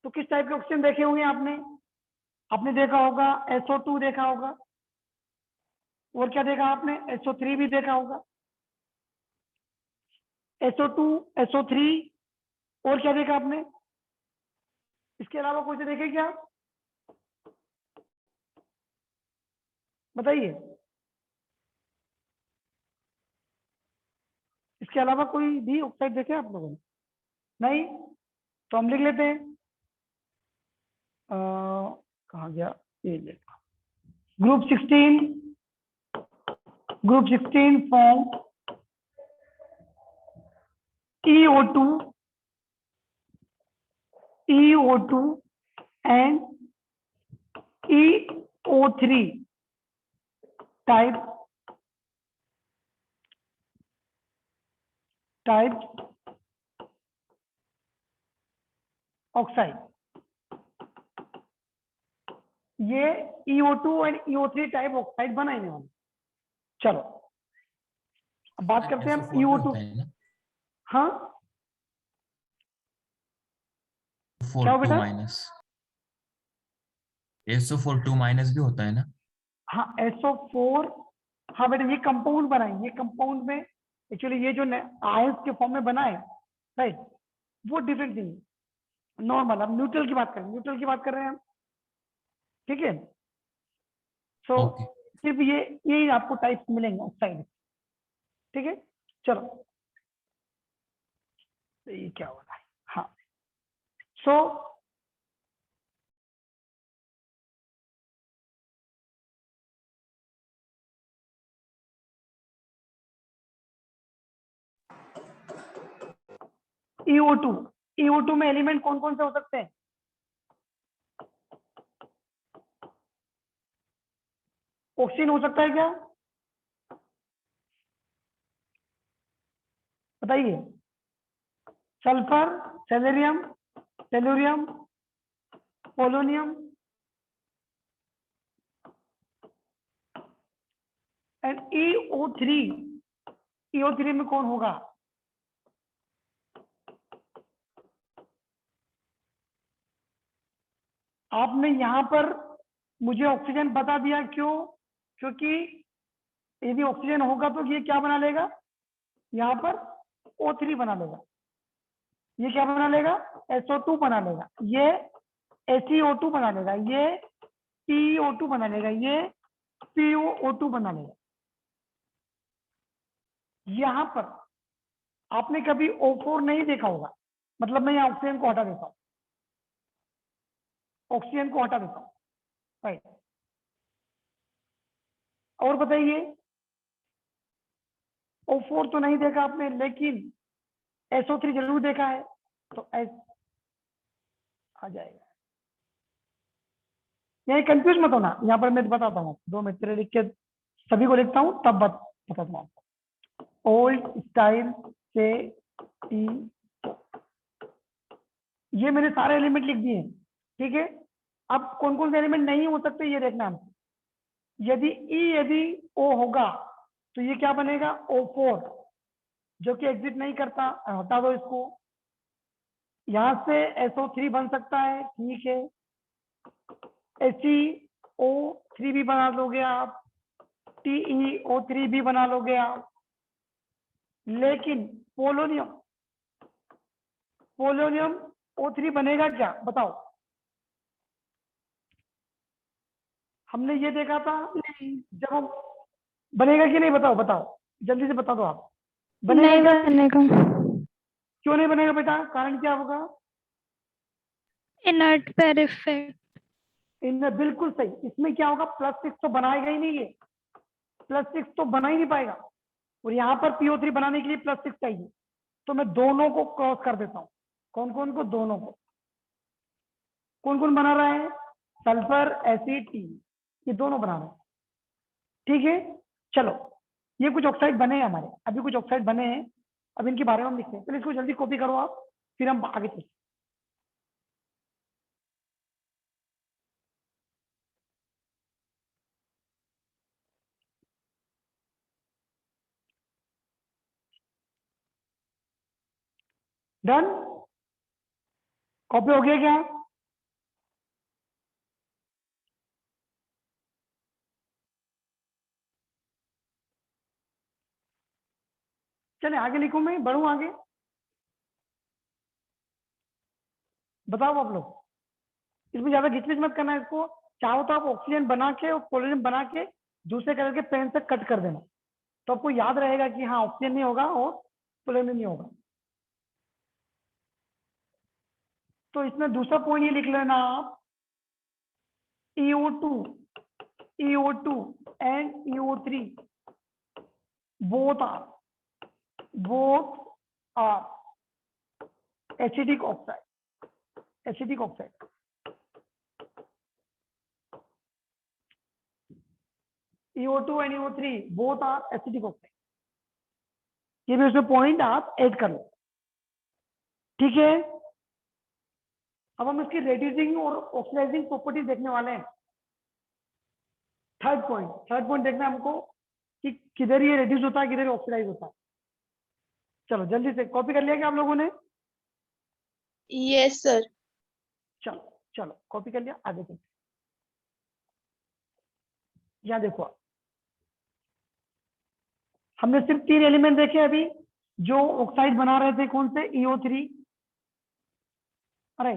S1: तो किस टाइप के ऑक्सीजन देखे होंगे आपने देखा होगा SO2 देखा होगा, और क्या देखा आपने? SO3 भी देखा होगा। SO2, SO3, और क्या देखा आपने? इसके अलावा कोई से देखे क्या? बताइए, इसके अलावा कोई भी ऑक्साइड देखे आप लोगों ने? नहीं? तो हम लिख लेते हैं। कहाँ गया ये? Group 16 form EO2 and EO3 type oxide. ये EO2 और EO3 टाइप ऑक्साइड बनाने वाले। चलो अब बात करते हैं हम EO2। हाँ, क्या हो बेटा?
S3: SO4 2 माइनस भी होता है ना?
S1: हाँ SO4, हाँ बेटा ये कंपाउंड बना है, ये कंपाउंड में एक्चुअली ये जो आयंस के फॉर्म में बना है, राइट, वो डिफरेंट थिंग है। नॉर्मल, अब न्यूट्रल की बात करें, न्यूट्रल की बात कर रहे हैं हम, ठीक है। So
S3: okay.
S1: सिर्फ ये आपको टाइप्स मिलेंगे ऑक्साइड, ठीक है। चलो तो ये क्या हो रहा है, हाँ। सो EO2 में एलिमेंट कौन कौन से हो सकते हैं? ऑक्सीजन हो सकता है क्या, बताइए। Sulphur, selenium, tellurium, polonium and EO3 में कौन होगा? आपने यहां पर मुझे ऑक्सीजन बता दिया, क्यों? क्योंकि यदि ऑक्सीजन होगा तो ये क्या बना लेगा, यहाँ पर O3 बना लेगा, ये क्या बना लेगा, SO2 बना लेगा, ये SeO2 बना लेगा, ये PeO2 बना लेगा, ये PuO2 बना लेगा। यहां पर आपने कभी O4 नहीं देखा होगा, मतलब मैं यहाँ ऑक्सीजन को हटा देता हूँ, ऑक्सीजन को हटा देता हूँ, राइट। और बताइए, O4 तो नहीं देखा आपने, लेकिन SO3 जरूर देखा है, तो S आ जाएगा। यहाँ कंफ्यूज मत होना, यहाँ पर मैं बताता हूँ, 2 मिनट लिख के सभी को लिखता हूँ तब बताता हूँ आपको। ओल्ड स्टाइल से टी, ये मैंने सारे एलिमेंट लिख दिए हैं, ठीक है। अब कौन कौन से एलिमेंट नहीं हो सकते ये देखना हमको। यदि O होगा तो ये क्या बनेगा, O4, जो कि एग्जिट नहीं करता, हटा दो इसको। यहां से SO3 बन सकता है, ठीक है। HeO3 भी बना लोगे आप, TeO3 भी बना लोगे आप, लेकिन पोलोनियम O3 बनेगा क्या, बताओ। हमने ये देखा था
S4: नहीं,
S1: जब हम, बनेगा कि नहीं, बताओ बताओ, जल्दी से बता दो आप, बनेगा
S4: नहीं
S1: क्या?
S4: बनेगा।
S1: क्यों नहीं बनेगा बेटा, कारण क्या होगा?
S4: Inert pair effect.
S1: इनमें बिल्कुल सही, इसमें क्या होगा, +6 तो बनाएगा ही नहीं, ये +6 तो बना ही नहीं पाएगा, और यहाँ पर PO3 बनाने के लिए +6 चाहिए, तो मैं दोनों को क्रॉस कर देता हूँ। कौन कौन को, दोनों को। कौन कौन बना रहा है, सल्फर एसिड, ये दोनों बना रहे हैं, ठीक है। चलो, ये कुछ ऑक्साइड बने हैं हमारे, अभी कुछ ऑक्साइड बने हैं, अब इनके बारे में हम लिखते हैं। चलो इसको जल्दी कॉपी करो आप, फिर हम आगे चलते हैं। डन, कॉपी हो गया क्या? चले आगे लिखूं, मैं बढ़ूं आगे, बताओ आप लोग। इसमें ज्यादा घिचपिच मत करना, इसको चाहो तो आप ऑक्सीजन बना के और पोलोनियम बना के दूसरे कलर के पेन से कट कर देना, तो आपको याद रहेगा कि हाँ ऑक्सीजन नहीं होगा और पोलोनियम नहीं होगा। तो इसमें दूसरा पॉइंट ये लिख लेना आप, EO2 and EO3 both are acidic oxide. EO2 and EO3 both are acidic oxide. ये भी उसमें पॉइंट आप ऐड कर लो, ठीक है। अब हम इसकी रेड्यूसिंग और ऑक्सीडाइजिंग प्रॉपर्टीज देखने वाले हैं। थर्ड पॉइंट देखना है हमको कि किधर ये रेड्यूस होता है, किधर ऑक्सीडाइज होता है। चलो जल्दी से, कॉपी कर लिया क्या आप लोगों ने?
S6: Yes, sir.
S1: चलो कॉपी कर लिया, आगे चलते हैं। यहाँ देखो आप, हमने सिर्फ 3 एलिमेंट देखे अभी जो ऑक्साइड बना रहे थे, कौन से? EO3। अरे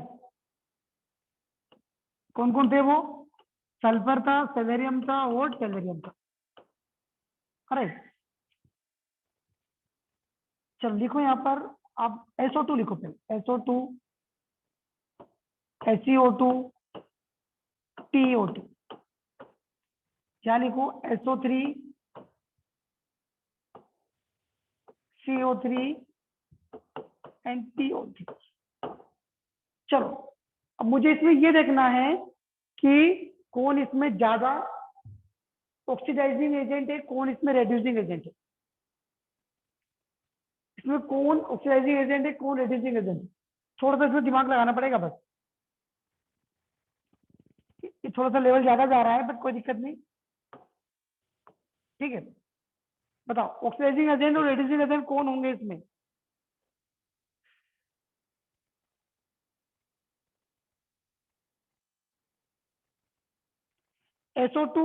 S1: कौन कौन थे वो? सल्फर था, सेलेरियम था और टेलरियम था। अरे चलो लिखो यहाँ पर आप SO2 लिखो, पहले SO2, SeO2, TeO2। क्या लिखो? SO3, CO3 and TO3। चलो अब मुझे इसमें ये देखना है कि कौन इसमें ज्यादा ऑक्सीडाइजिंग एजेंट है, कौन इसमें रेड्यूसिंग एजेंट है। इसमें कौन ऑक्सीडाइजिंग एजेंट है, कौन रेड्यूसिंग एजेंट है। थोड़ा सा इसमें दिमाग लगाना पड़ेगा बस। ये थोड़ा सा लेवल ज्यादा जा रहा है बट कोई दिक्कत नहीं, ठीक है। बताओ ऑक्सीडाइजिंग एजेंट और रेड्यूसिंग एजेंट कौन होंगे इसमें? SO2,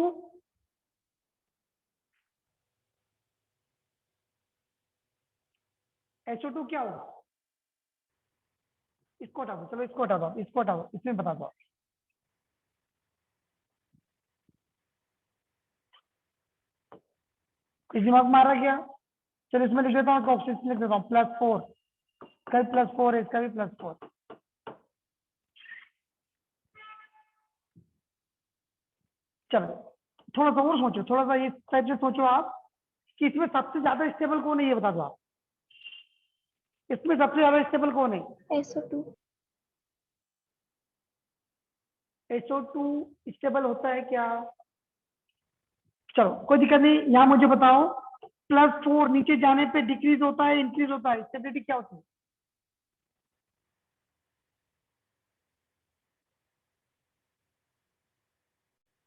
S1: SO2 क्या होगा? इसको हटा दो, चलो इसको हटा दो, इसको हटा दो, इसमें बता दो। इस दिमाग में मारा क्या? चलो इसमें लिख देता हूँ, ऑक्सीजन लिख देता हूँ +4, इसका भी +4 है, इसका भी +4। चलो थोड़ा सा और सोचो, थोड़ा सा इस टाइप से सोचो आप कि इसमें सबसे ज्यादा स्टेबल कौन है, ये बता दो आप। इसमें सबसे ज्यादा स्टेबल कौन है?
S4: SO2।
S1: SO2 स्टेबल होता है क्या? चलो कोई दिक्कत नहीं, यहाँ मुझे बताओ +4 नीचे जाने पे डिक्रीज होता है, इंक्रीज होता है, स्टेबिलिटी क्या होती है?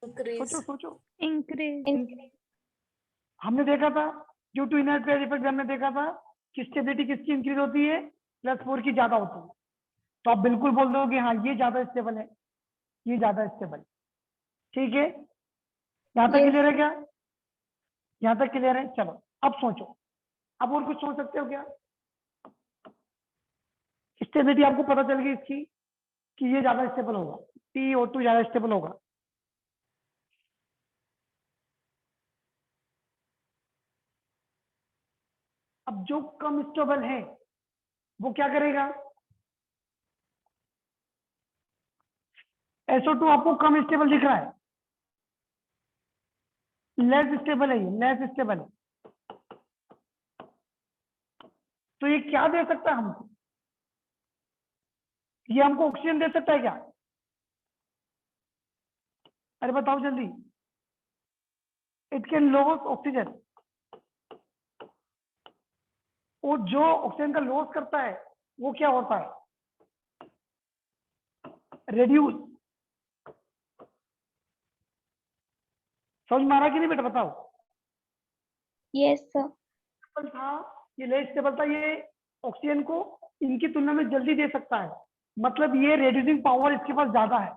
S5: increase,
S1: सोचो सोचो।
S4: Increase।
S1: हमने देखा था due to inert pair effect, हमने देखा था कि स्टेबिलिटी किसकी इंक्रीज होती है? +4 की ज्यादा होती है। तो आप बिल्कुल बोल दो कि हाँ ये ज्यादा स्टेबल है, ये ज्यादा स्टेबल। ठीक है, यहाँ तक
S4: Yes.
S1: क्लियर है क्या? यहाँ तक क्लियर है। चलो अब सोचो, अब और कुछ सोच सकते हो क्या? स्टेबिलिटी आपको पता चल गई इसकी कि ये ज्यादा स्टेबल होगा, TO2 ज्यादा स्टेबल होगा। अब जो कम स्टेबल है वो क्या करेगा? SO2 आपको कम स्टेबल दिख रहा है, लेस स्टेबल है, ये लेस स्टेबल है। तो ये क्या दे सकता है हमको? ये हमको ऑक्सीजन दे सकता है क्या? अरे बताओ जल्दी। इट कैन लॉस ऑक्सीजन, और जो ऑक्सीजन का लॉस करता है वो क्या होता है? रेड्यूस। समझ में आ रहा कि नहीं बेटा, बताओ।
S4: Yes, sir.
S1: स्टेबल था, ये लेस स्टेबल था, ये ऑक्सीजन को इनकी तुलना में जल्दी दे सकता है, मतलब ये रेड्यूसिंग पावर इसके पास ज्यादा है।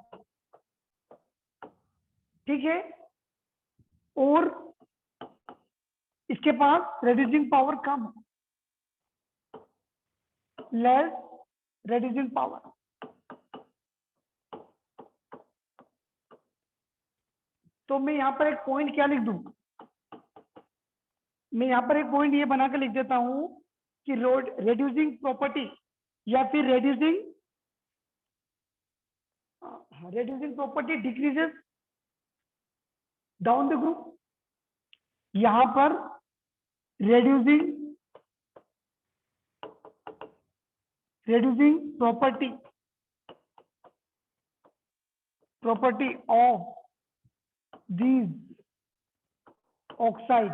S1: ठीक है, और इसके पास रेड्यूसिंग पावर कम है, लेस रेड्यूसिंग पावर। तो मैं यहाँ पर एक पॉइंट क्या लिख दूं? मैं यहाँ पर एक पॉइंट ये बना के लिख देता हूं कि रेड्यूसिंग प्रॉपर्टी या फिर reducing property decreases down the group. यहां पर reducing property of these oxide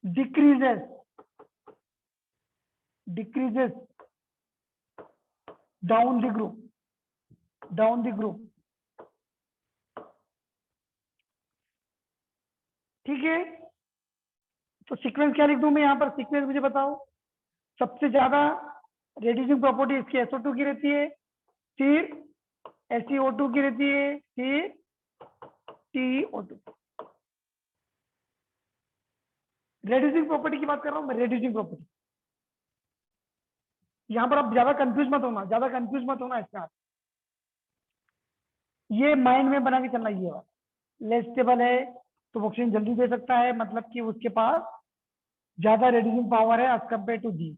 S1: decreases down the group। ठीक है, तो सीक्वेंस क्या लिख दूं मैं यहाँ पर? सीक्वेंस मुझे बताओ। सबसे ज्यादा रेड्यूसिंग प्रॉपर्टी इसकी SO2 की रहती है, फिर SeO2 की रहती है, फिर TO2। रेड्यूसिंग प्रॉपर्टी की बात कर रहा हूं मैं, रेड्यूसिंग प्रॉपर्टी। यहां पर आप ज्यादा कंफ्यूज मत होना इसका। ये माइंड में बना के चलना, ये बात लेस स्टेबल है तो ऑक्सीजन जल्दी दे सकता है, मतलब कि उसके पास ज्यादा रेड्यूसिंग पावर है एज कम्पेयर टू जी,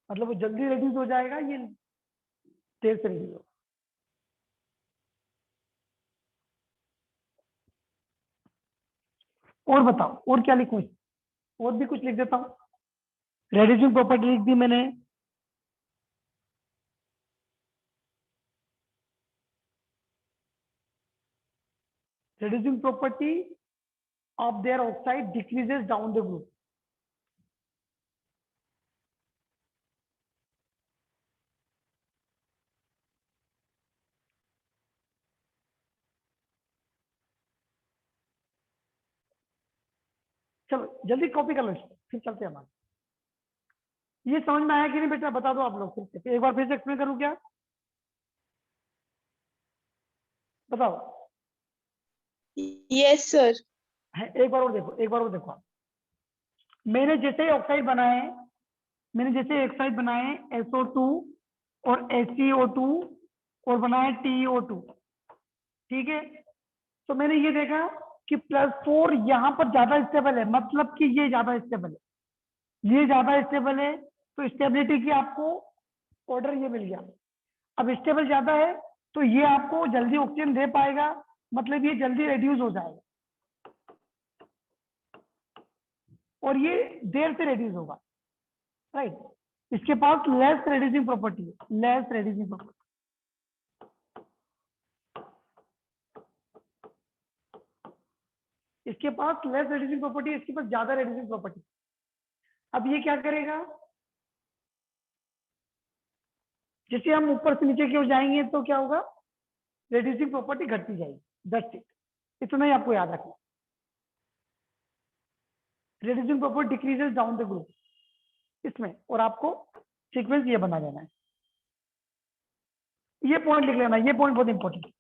S1: मतलब वो जल्दी रेड्यूस हो जाएगा, ये देर से रेड्यूस होगा। और बताओ और क्या लिखूं, और भी कुछ लिख देता हूं। रेड्यूसिंग प्रॉपर्टी लिख दी मैंने, reducing property of their oxide decreases down the group। चलो जल्दी कॉपी कर लो इसको, फिर चलते हैं हमारे। ये समझ में आया कि नहीं बेटा, बता दो आप लोग फिर से, एक बार फिर से एक्सप्लेन करूं क्या, बताओ।
S6: Yes, sir.
S1: है, एक बार और देखो आप। मैंने जैसे ऑक्साइड बनाए SO2 और HCO2 और बनाए TO2, ठीक है। तो मैंने ये देखा कि +4 यहाँ पर ज्यादा स्टेबल है, मतलब कि ये ज्यादा स्टेबल है, ये ज्यादा स्टेबल है, तो स्टेबिलिटी की आपको ऑर्डर ये मिल गया। अब स्टेबल ज्यादा है तो ये आपको जल्दी ऑक्सीजन दे पाएगा, मतलब ये जल्दी रिड्यूस हो जाएगा और ये देर से रिड्यूस होगा, राइट। इसके पास लेस रिड्यूसिंग प्रॉपर्टी है, लेस रिड्यूसिंग प्रॉपर्टी। इसके पास लेस रिड्यूसिंग प्रॉपर्टी, इसके पास ज्यादा रिड्यूसिंग प्रॉपर्टी। अब ये क्या करेगा, जैसे हम ऊपर से नीचे की ओर जाएंगे तो क्या होगा, रिड्यूसिंग प्रॉपर्टी घटती जाएगी। दैट्स इट, इतना ही आपको याद रखना। Reducing property decreases down the group इसमें, और आपको सीक्वेंस ये बना देना है। ये पॉइंट लिख लेना, ये पॉइंट बहुत इंपॉर्टेंट है।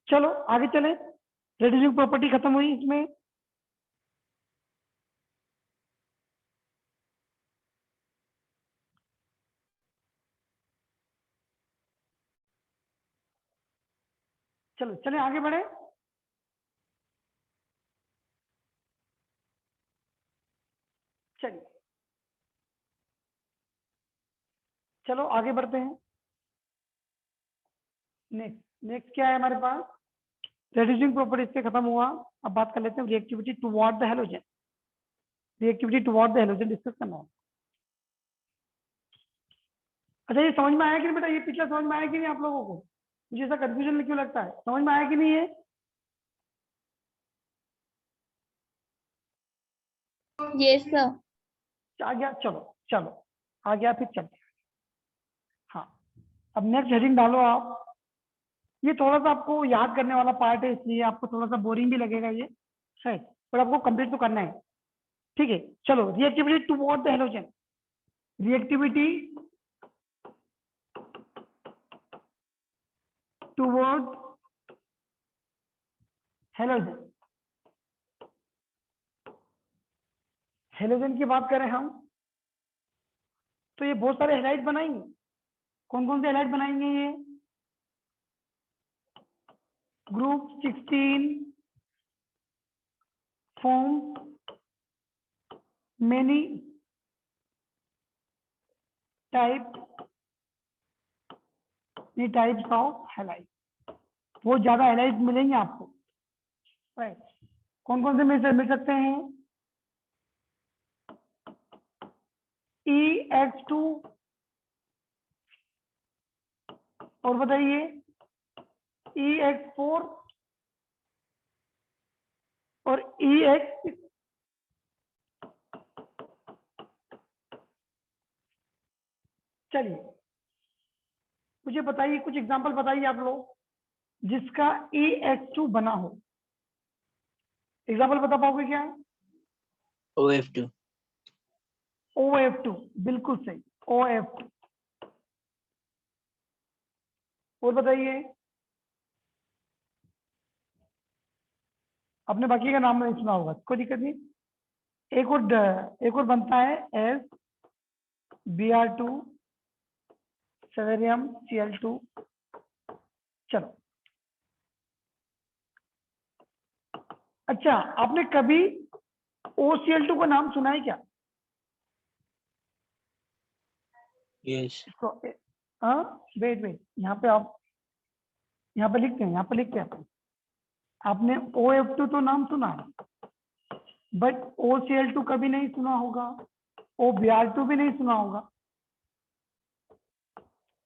S1: चलो आगे चले, रिड्यूसिंग प्रॉपर्टी खत्म हुई इसमें। चलो चले आगे बढ़े। चलिए चलो आगे बढ़ते हैं। नेक्स्ट क्या है हमारे पास, रिड्यूसिंग प्रॉपर्टी से खत्म हुआ। अब बात कर लेते हैं reactivity toward the halogen. Reactivity toward the halogen discuss करना है। अच्छा ये समझ में आया कि नहीं बेटा, ये पिछला समझ में आया कि नहीं आप लोगों को, मुझे ऐसा कंफ्यूजन क्यों लगता है, समझ में आया कि नहीं है?
S4: Yes, sir.
S1: आ गया, चलो आ गया, फिर चलते हैं। हाँ अब नेक्स्ट हेडिंग डालो आप। ये थोड़ा सा आपको याद करने वाला पार्ट है, इसलिए आपको थोड़ा सा बोरिंग भी लगेगा ये शायद, पर आपको कंप्लीट तो करना है, ठीक है। चलो reactivity toward the halogen. Reactivity toward halogen. Halogen की बात करें हम तो ये बहुत सारे हैलाइड बनाएंगे। कौन कौन से हैलाइड बनाएंगे ये, group 16 form many types of halide। बहुत ज्यादा हैलाइड मिलेंगे आपको, राइट। कौन कौन से मिल सकते हैं, EX2 और बताइए EX4 और EX6। चलिए मुझे बताइए, कुछ एग्जांपल बताइए आप लोग जिसका EX2 बना हो। एग्जांपल बता पाओगे क्या?
S2: OF2।
S1: OF2 बिल्कुल सही, OF2। और बताइए, आपने बाकी का नाम नहीं सुना होगा, कोई दिक्कत नहीं। एक और बनता है SBr2 सेवेरियम Cl2। चलो, अच्छा, आपने कभी OCl2 का नाम सुना है क्या?
S2: Yes.
S1: इसको हाँ, वेट, यहाँ पे आप यहाँ पे लिखते हैं, आपने OF2 तो नाम सुना है, बट OCl2 कभी नहीं सुना होगा, OBr2 भी नहीं सुना होगा।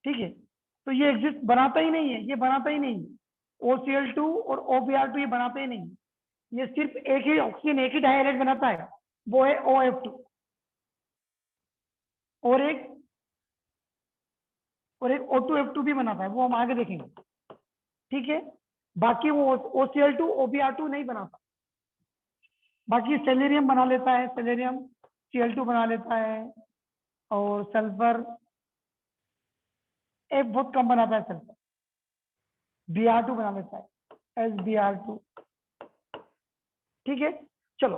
S1: ठीक है, तो ये एग्जिस्ट बनाता ही नहीं है, ये बनाता ही नहीं है। OCl2 और OBr2 ये बनाता ही नहीं है, ये सिर्फ एक ही ऑक्सीजन, एक ही डाइहाइड्रेट बनाता है, वो है OF2। और एक O2F2 भी बनाता है, वो हम आगे देखेंगे। ठीक है, बाकी वो OCl2 OBr2 नहीं बनाता। बाकी सेलेरियम बना लेता है, सेलेरियम Cl2 बना लेता है, और सल्फर एक बहुत कम बनाता है, सल्फर Br2 बना लेता है, SBr2। ठीक है, चलो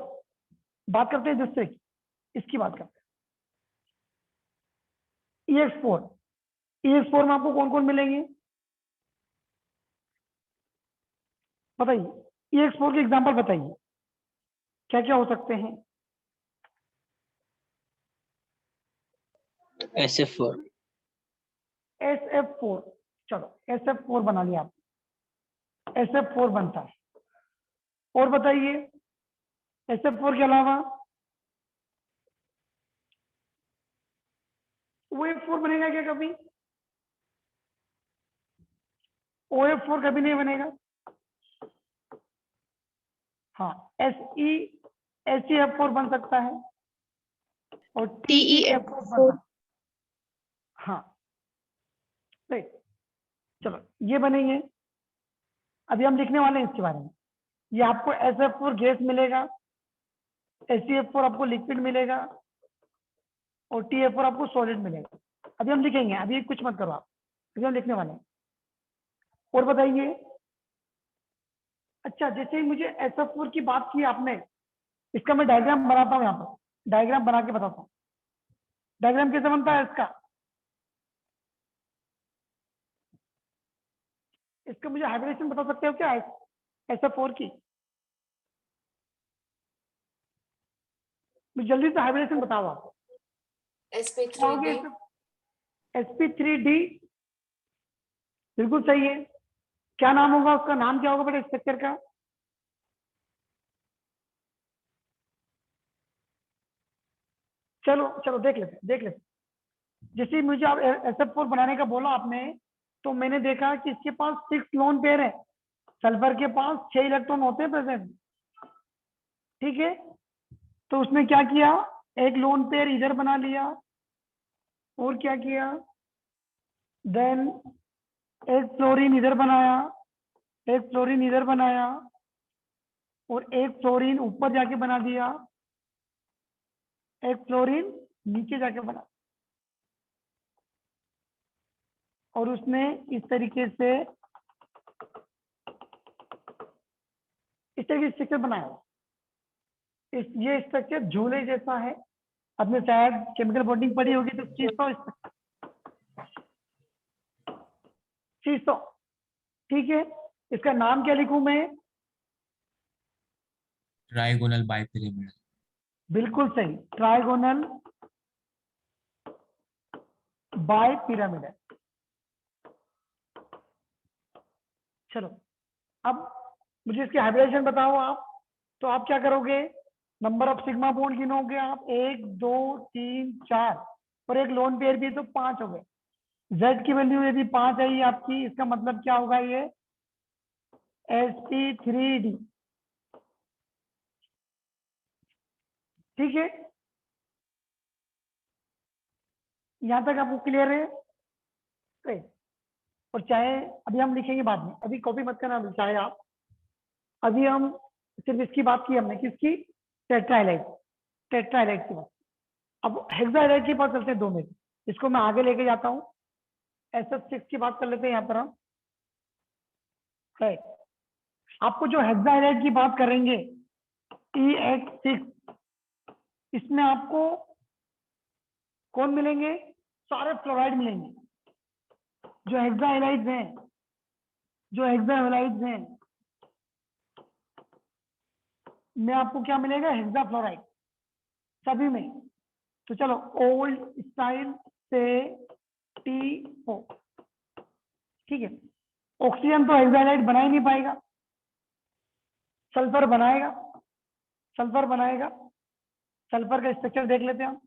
S1: बात करते हैं दूसरे की, इसकी बात करते हैं EX4 में आपको कौन कौन मिलेंगे बताइए, EX4 के एग्जांपल बताइए, क्या क्या हो सकते हैं?
S2: SF4,
S1: SF4, चलो SF4 बना लिया आप, SF4 बनता है। और बताइए, SF4 के अलावा OF4 बनेगा क्या कभी? OF4 कभी नहीं बनेगा। हाँ, SeF4 बन सकता है, और TeF4 बन सकता है। हाँ, राइट, चलो ये बनेंगे। अभी हम लिखने वाले हैं इसके बारे में। ये आपको SF4 गैस मिलेगा, SeF4 आपको लिक्विड मिलेगा, और TF4 आपको सॉलिड मिलेगा। अभी हम लिखेंगे, अभी कुछ मत करो आप, अभी हम लिखने वाले हैं। और बताइए, अच्छा, जैसे ही मुझे SF4 की बात की आपने, इसका मैं डायग्राम बनाता हूँ, यहाँ पर डायग्राम बना के बताता हूँ। डायग्राम कैसे बनता है इसका मुझे हाइब्रिडेशन बता सकते हो क्या SF4 की? मुझे जल्दी से हाइब्रिडेशन बताओ आप।
S5: sp3d
S1: sp3d, बिल्कुल सही है। क्या नाम होगा उसका, नाम क्या होगा बेटा स्ट्रक्चर का? चलो देख लेते। जैसे मुझे आप SF4 बनाने का बोला आपने, तो मैंने देखा कि इसके पास 6 लोन पेयर है, सल्फर के पास 6 इलेक्ट्रॉन होते हैं प्रेजेंट। ठीक है, तो उसने क्या किया, एक लोन पेयर इधर बना लिया, और क्या किया, देन एक फ्लोरीन इधर बनाया, एक फ्लोरीन इधर बनाया, और एक फ्लोरीन ऊपर जाके बना दिया, एक फ्लोरीन नीचे जाके बना, और उसने इस तरीके से स्ट्रक्चर बनाया। ये स्ट्रक्चर झूले जैसा है, आपने शायद केमिकल बॉन्डिंग पढ़ी होगी, तो चीज़ तो ठीक है। इसका नाम क्या लिखूं मैं?
S3: Trigonal bipyramidal.
S1: बिल्कुल सही, ट्राइगोनल बाइपिरामिडल। चलो, अब मुझे इसकी हाइब्रिडेशन बताओ आप। तो आप क्या करोगे, नंबर ऑफ सिग्मा बॉन्ड गिनोगे आप, 1 2 3 4, और एक लोन पेयर भी, तो 5 हो गए। Z की वैल्यू यदि 5 आई आपकी, इसका मतलब क्या होगा, ये sp3d। ठीक है, यहां तक आपको क्लियर है? Great. और चाहे अभी हम लिखेंगे बाद में, अभी कॉपी मत करना चाहे आप। अभी हम सिर्फ इसकी बात की हमने, किसकी? टेट्राहाइड्राइड की बात। अब हेक्साहाइड्राइड की बात चलते हैं 2 में, इसको मैं आगे लेके जाता हूँ। SF6 की बात कर लेते हैं यहाँ पर हम। राइट। आपको जो हेक्साहाइड्राइड की बात करेंगे EX6, इसमें आपको कौन मिलेंगे? सारे फ्लोराइड मिलेंगे। जो हेक्साहाइड्राइड्स हैं, जो हेक्साहाइड्राइड्स हैं, में आपको क्या मिलेगा? हेक्सा फ्लोराइड सभी में। तो चलो ओल्ड स्टाइल से T4, ठीक है। ऑक्सीजन तो हेक्साहाइड्राइड बना ही नहीं पाएगा, सल्फर बनाएगा, सल्फर बनाएगा। सल्फर का स्ट्रक्चर देख लेते हैं हम।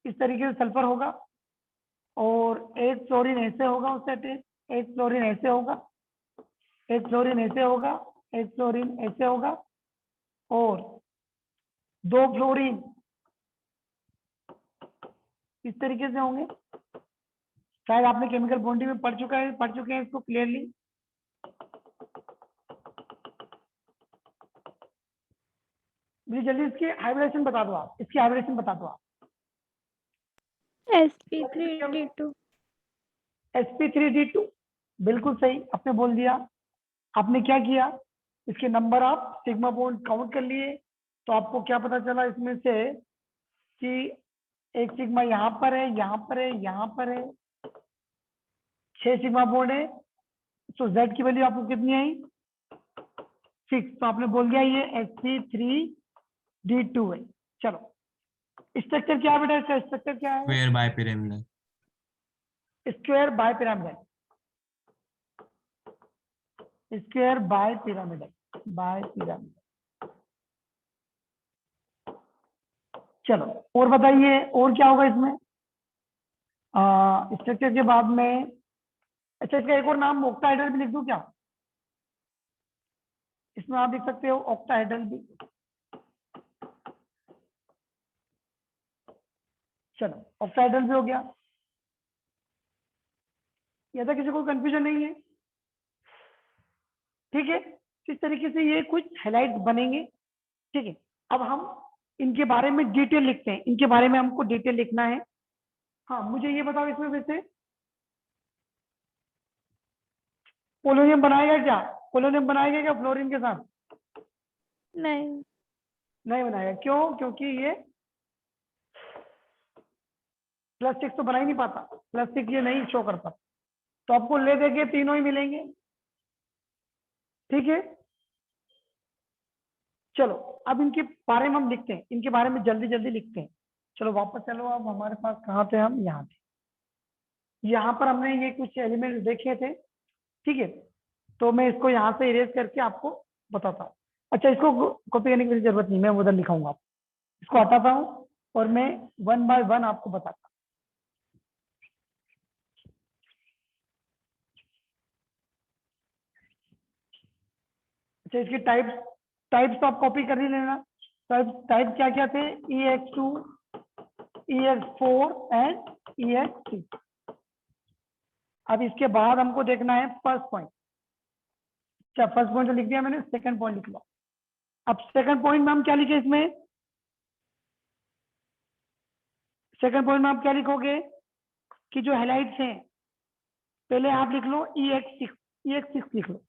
S1: इस तरीके से सल्फर होगा और एक फ्लोरीन ऐसे होगा उससे अटैच, एक फ्लोरीन ऐसे होगा, एक फ्लोरीन ऐसे होगा, एक फ्लोरीन ऐसे होगा और दो फ्लोरीन इस तरीके से होंगे। शायद आपने केमिकल बॉन्डिंग में पढ़ चुके हैं इसको क्लियरली। मुझे जल्दी इसकी हाइब्रिडेशन बता दो आप, इसकी हाइब्रिडेशन बता दो आप।
S6: sp3d2
S1: sp3d2 बिल्कुल सही आपने बोल दिया। आपने क्या किया? इसके नंबर आप सिग्मा बॉन्ड काउंट कर लिए, तो आपको क्या पता चला इसमें से कि एक सिग्मा यहाँ पर है, यहाँ पर है, यहाँ पर है, 6 सिग्मा बॉन्ड है। तो Z की वैल्यू आपको कितनी आई? 6। तो आपने बोल दिया ये sp3d2 है। चलो स्ट्रक्चर क्या बेटा? इसका स्ट्रक्चर क्या है?
S3: Square bipyramidal.
S1: Square bipyramidal, square bipyramidal, bipyramidal. चलो और बताइए और क्या होगा इसमें? स्ट्रक्चर के बाद में, अच्छा इसका एक और नाम ऑक्टाहेड्रल भी लिख दूं क्या? इसमें आप लिख सकते हो ऑक्टाहेड्रल भी। चलो ऑक्टाहेड्रल भी हो गया। या तो किसी को कंफ्यूजन नहीं है? ठीक है। इस तरीके से ये कुछ हाइलाइट्स बनेंगे। ठीक है। अब हम इनके बारे में डिटेल लिखते हैं, इनके बारे में हमको डिटेल लिखना है। हाँ मुझे ये बताओ, इसमें वैसे पोलोनियम बनाएगा क्या? पोलोनियम बनाएगा क्या फ्लोरीन के साथ?
S6: नहीं
S1: नहीं बनाएगा। क्यों? क्योंकि ये +6 तो बना ही नहीं पाता, +6 ये नहीं शो करता। तो आपको ले देके तीनों ही मिलेंगे। ठीक है। चलो अब इनके बारे में हम लिखते हैं, इनके बारे में जल्दी जल्दी लिखते हैं। चलो वापस चलो, अब हमारे पास कहाँ थे हम? यहाँ थे। यहाँ पर हमने ये कुछ एलिमेंट देखे थे। ठीक है। तो मैं इसको यहाँ से इरेज करके आपको बताता हूँ। अच्छा इसको कॉपी करने की जरूरत नहीं, मैं उधर लिखाऊंगा। इसको हटाता हूँ और मैं 1 बाय 1 आपको बताता हूँ। अच्छा इसके टाइप्स तो आप कॉपी कर ही लेना। टाइप क्या क्या थे? EX2, EX4 and EX3। अब इसके बाद हमको देखना है फर्स्ट पॉइंट। अच्छा फर्स्ट पॉइंट तो लिख दिया मैंने, सेकंड पॉइंट लिख लो। अब सेकंड पॉइंट में हम क्या लिखे? इसमें सेकंड पॉइंट में आप क्या लिखोगे कि जो हाइलाइट्स हैं, पहले आप लिख लो EX6, EX6 लिख लो।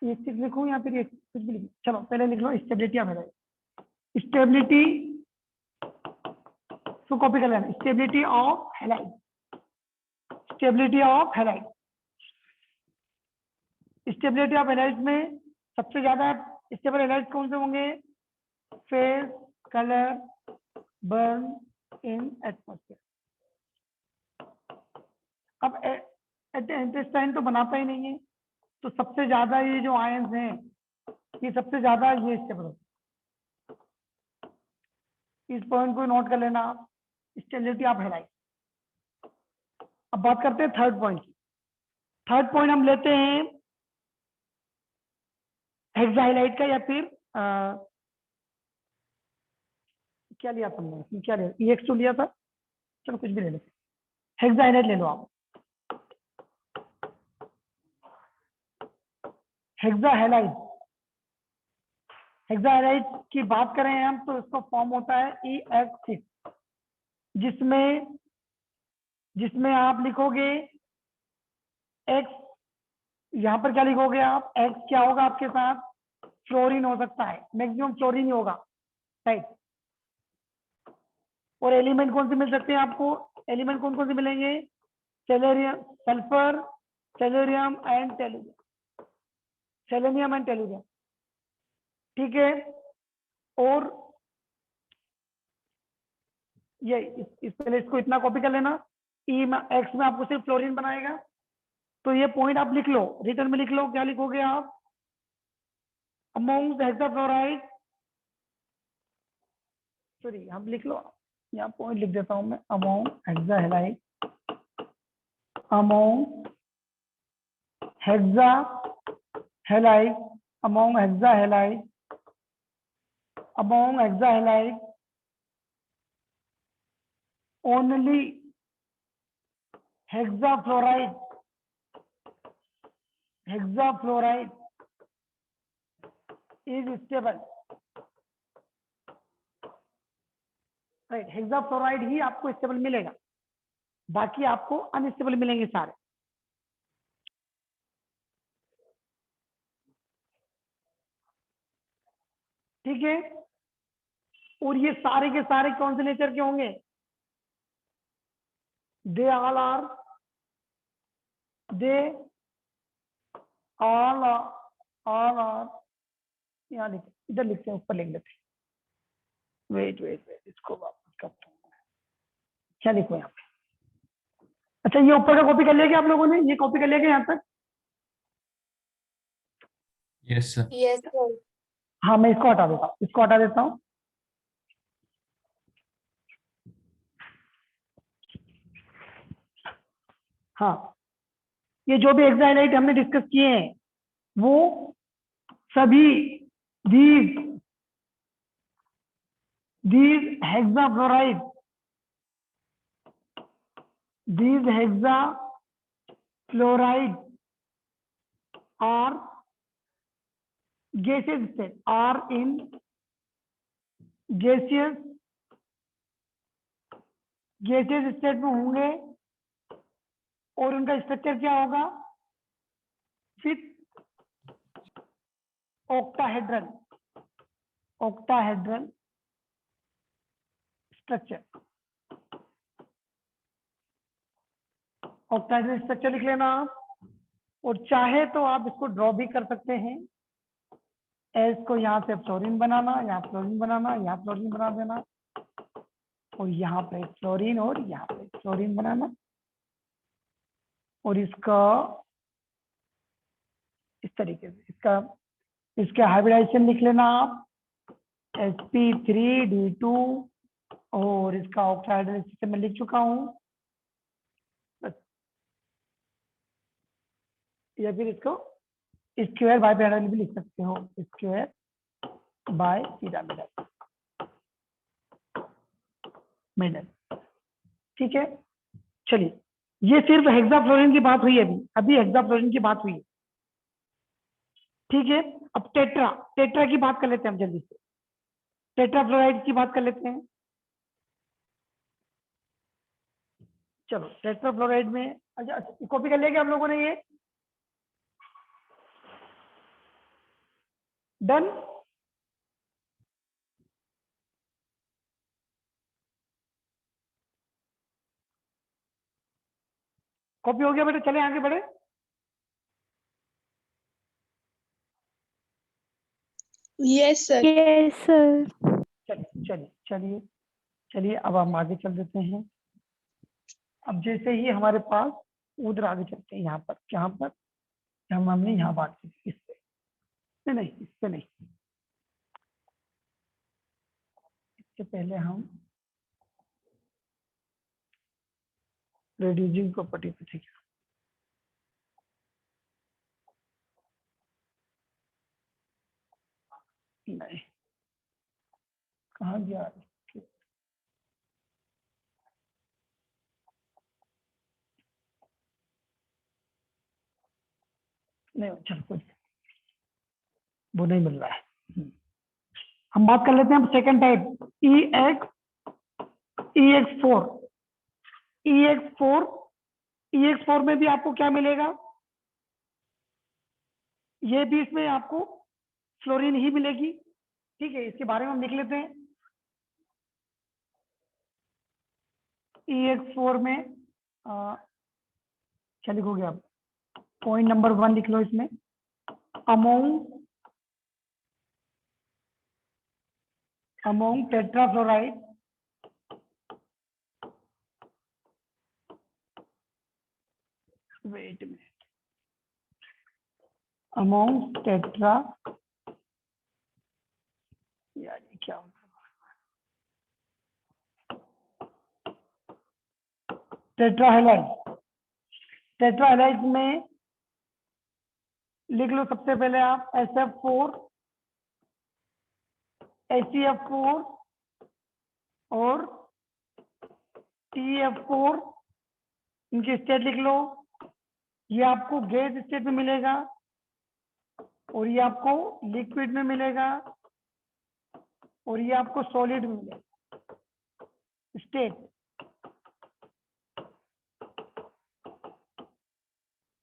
S1: EX6 लिखो या फिर कुछ भी लिखो। चलो पहले लिख लो स्टेबिलिटी ऑफ हाइलाइट। स्टेबिलिटी तो कॉपी कर लेना, stability of highlight, stability of highlight. Stability of highlight में सबसे ज्यादा स्टेबल हाइलाइट कौन से होंगे? फेज, कलर, बर्न इन एटमॉस्फेयर। अब इंटेस्टाइन तो बनाता ही नहीं है, तो सबसे ज्यादा ये जो आयंस हैं, ये सबसे ज्यादा ये स्टेबल होते हैं। इस पॉइंट को नोट कर लेना आप, स्टेबिलिटी ऑफ हाइलाइट। अब बात करते हैं थर्ड पॉइंट की। थर्ड पॉइंट हम लेते हैं हेक्साहाइलाइट का, या फिर क्या लिया तुमने? क्या लिया? EX2 लिया था। चलो कुछ भी ले लेते, हेक्साहाइलाइट ले लो आप। हेक्साहाइलाइट, हेक्साहाइलाइट की बात करें हम तो इसका फॉर्म होता है EX6, जिसमें आप लिखोगे X यहाँ पर क्या लिखोगे आप, एक्स क्या होगा आपके साथ, फ्लोरीन हो सकता है, मैक्सिमम फ्लोरीन ही होगा, राइट। और एलिमेंट कौन से मिल सकते हैं आपको, एलिमेंट कौन कौन से मिलेंगे, selenium, sulphur, selenium and tellurium, selenium and tellurium, ठीक है। और ये इस पहले इसको इतना कॉपी कर लेना, ई में एक्स में आपको सिर्फ फ्लोरीन बनाएगा, तो ये पॉइंट आप लिख लो, रिटर्न में लिख लो, क्या लिखोगे आप, अमोंग हेक्साफ्लोराइड, सॉरी हम लिख लो, यहाँ पॉइंट लिख देता हूं मैं, among hexahalide, among hexahalide, among hexahalide, among hexahalide only hexafluoride is stable, right. Hexafluoride ही आपको स्टेबल मिलेगा, बाकी आपको अनस्टेबल मिलेंगे सारे, ठीक है। और ये सारे के सारे कौन से नेचर के होंगे, दे ऑल आर यहाँ लिखते, इधर लिखते हैं, ऊपर लिख देते हैं, वेट इसको वापस करता हूँ, क्या लिखो यहाँ पे, अच्छा ये ऊपर का कॉपी कर लिया क्या आप लोगों ने, ये कॉपी कर लिया क्या यहाँ तक,
S3: Yes, sir.
S5: Yes, sir.
S1: हाँ मैं इसको हटा देता हूँ, इसको हटा देता हूँ, हाँ ये जो भी हेक्साइलाइट हमने डिस्कस किए हैं वो सभी these hexafluoride, these hexafluoride are gaseous state, are in gaseous state में होंगे, और उनका स्ट्रक्चर क्या होगा, with octahedral structure, octahedral structure लिख लेना आप, और चाहे तो आप इसको ड्रॉ भी कर सकते हैं, एस को यहाँ से फ्लोरीन बनाना, यहाँ फ्लोरीन बनाना, यहाँ फ्लोरीन बना देना, और यहाँ पे फ्लोरीन और यहाँ पे फ्लोरीन बनाना, और इसका इस तरीके से इसका हाइब्रिडाइजेशन लिख लेना आप, sp3d2, और इसका ऑक्टाहेड्रल स्ट्रक्चर मैं लिख चुका हूँ, या फिर इसको स्क्वायर बाय पैरेलल भी लिख सकते हो, स्क्वायर बाय मिडल, ठीक है। चलिए ये सिर्फ हेक्साफ्लोरीन की बात हुई, अभी हेक्साफ्लोरीन की बात हुई, ठीक है। अब टेट्रा की बात कर लेते हैं हम जल्दी से, टेट्राफ्लोराइड की बात कर लेते हैं, चलो टेट्राफ्लोराइड में, अच्छा कॉपी कर लिया क्या आप लोगों ने, ये डन, कॉपी हो गया बेटा, चले आगे बढ़े,
S4: Yes, sir.
S6: Yes, sir.
S1: चलिए अब हम आगे चल देते हैं। अब जैसे ही हमारे पास, उधर आगे चलते हैं, यहाँ पर यहाँ पर हमने यहाँ बात की इस पे नहीं, इस पे नहीं, इससे पहले हम रिड्यूसिंग प्रॉपर्टी पे थे क्या, नहीं कहाँ गया, नहीं चल कुछ वो नहीं मिल रहा है, हम बात कर लेते हैं सेकंड टाइप, EX4 में भी आपको क्या मिलेगा, ये भी इसमें आपको फ्लोरीन ही मिलेगी। ठीक है, इसके बारे में हम लिख लेते हैं। EX4 में क्या लिखोगे आप? पॉइंट नंबर 1 लिख लो इसमें। अमोंग टेट्राफ्लोराइड वेट में अमोंग टेट्रा यार ये क्या होगा? टेट्राहेलाइड में लिख लो सबसे पहले आप SF4 HCF4 और TF4, इनकी स्टेट लिख लो। ये आपको गैस स्टेट में मिलेगा और ये आपको लिक्विड में मिलेगा और ये आपको सॉलिड में मिलेगा स्टेट।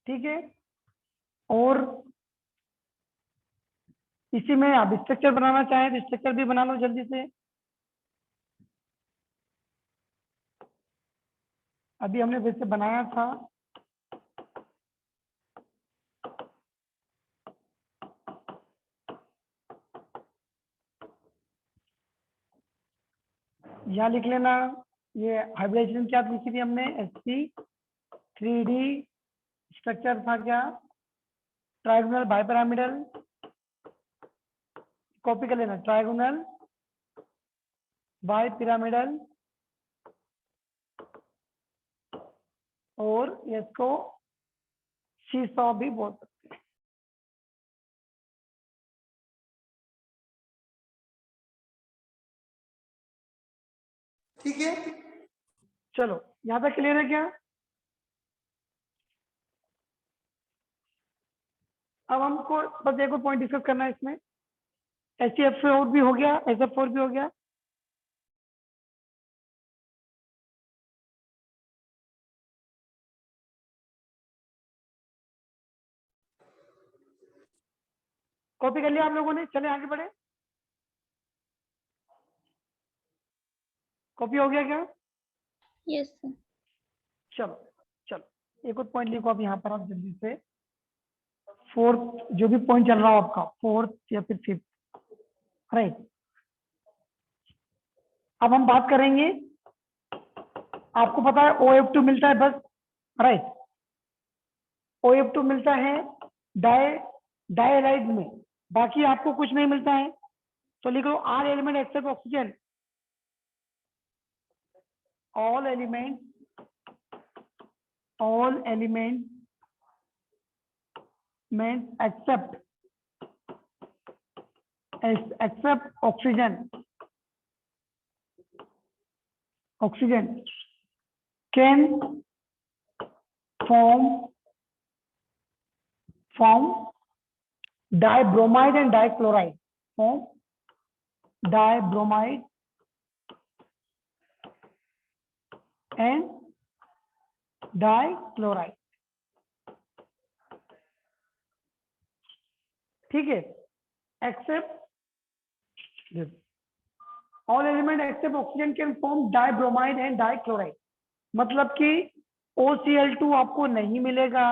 S1: ठीक है, और इसी में आप स्ट्रक्चर बनाना चाहें तो स्ट्रक्चर भी बना लो जल्दी से। अभी हमने वैसे बनाया था। यहाँ लिख लेना, ये हाइब्रिडाइजेशन क्या लिखी थी हमने? sp3d स्ट्रक्चर था क्या? ट्राइगोनल बाइपिरामिडल, कॉपी कर लेना, ट्राइगोनल बाइपिरामिडल, और इसको सीसॉ भी बोल सकते हैं। ठीक है, चलो यहाँ तक क्लियर है क्या? अब हमको बस एक और पॉइंट डिस्कस करना है इसमें। HCF4 भी हो गया, SF4 भी हो गया। कॉपी कर लिया आप लोगों ने? चले आगे बढ़े। कॉपी हो गया क्या?
S6: Yes, sir.
S1: चलो चलो एक और पॉइंट लिखो अब यहाँ पर आप जल्दी से। फोर्थ जो भी पॉइंट चल रहा हो आपका, फोर्थ या फिर फिफ्थ, राइट। अब हम बात करेंगे, आपको पता है OF2 मिलता है बस, राइट। OF2 मिलता है डायलाइड में, बाकी आपको कुछ नहीं मिलता है। तो लिखो all element except oxygen, all elements except oxygen can form dibromide and dichloride, form dibromide and dichloride। ठीक है, except all element except oxygen can form dibromide and dichloride. मतलब कि OCl2 आपको नहीं मिलेगा,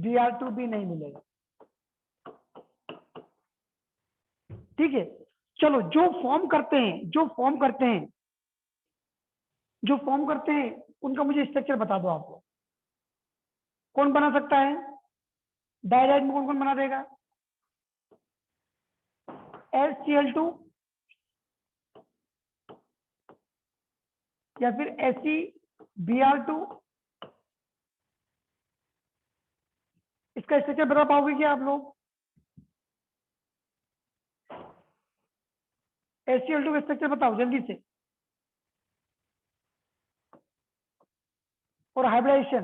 S1: Br2 भी नहीं मिलेगा। ठीक है, चलो जो फॉर्म करते हैं उनका मुझे स्ट्रक्चर बता दो। आपको कौन बना सकता है? डायलाइड में कौन कौन बना देगा? HCl2 या फिर HeBr2, इसका स्ट्रक्चर बता पाओगे क्या आप लोग? HCl2 का स्ट्रक्चर बताओ जल्दी से। और हाइब्रिडाइजेशन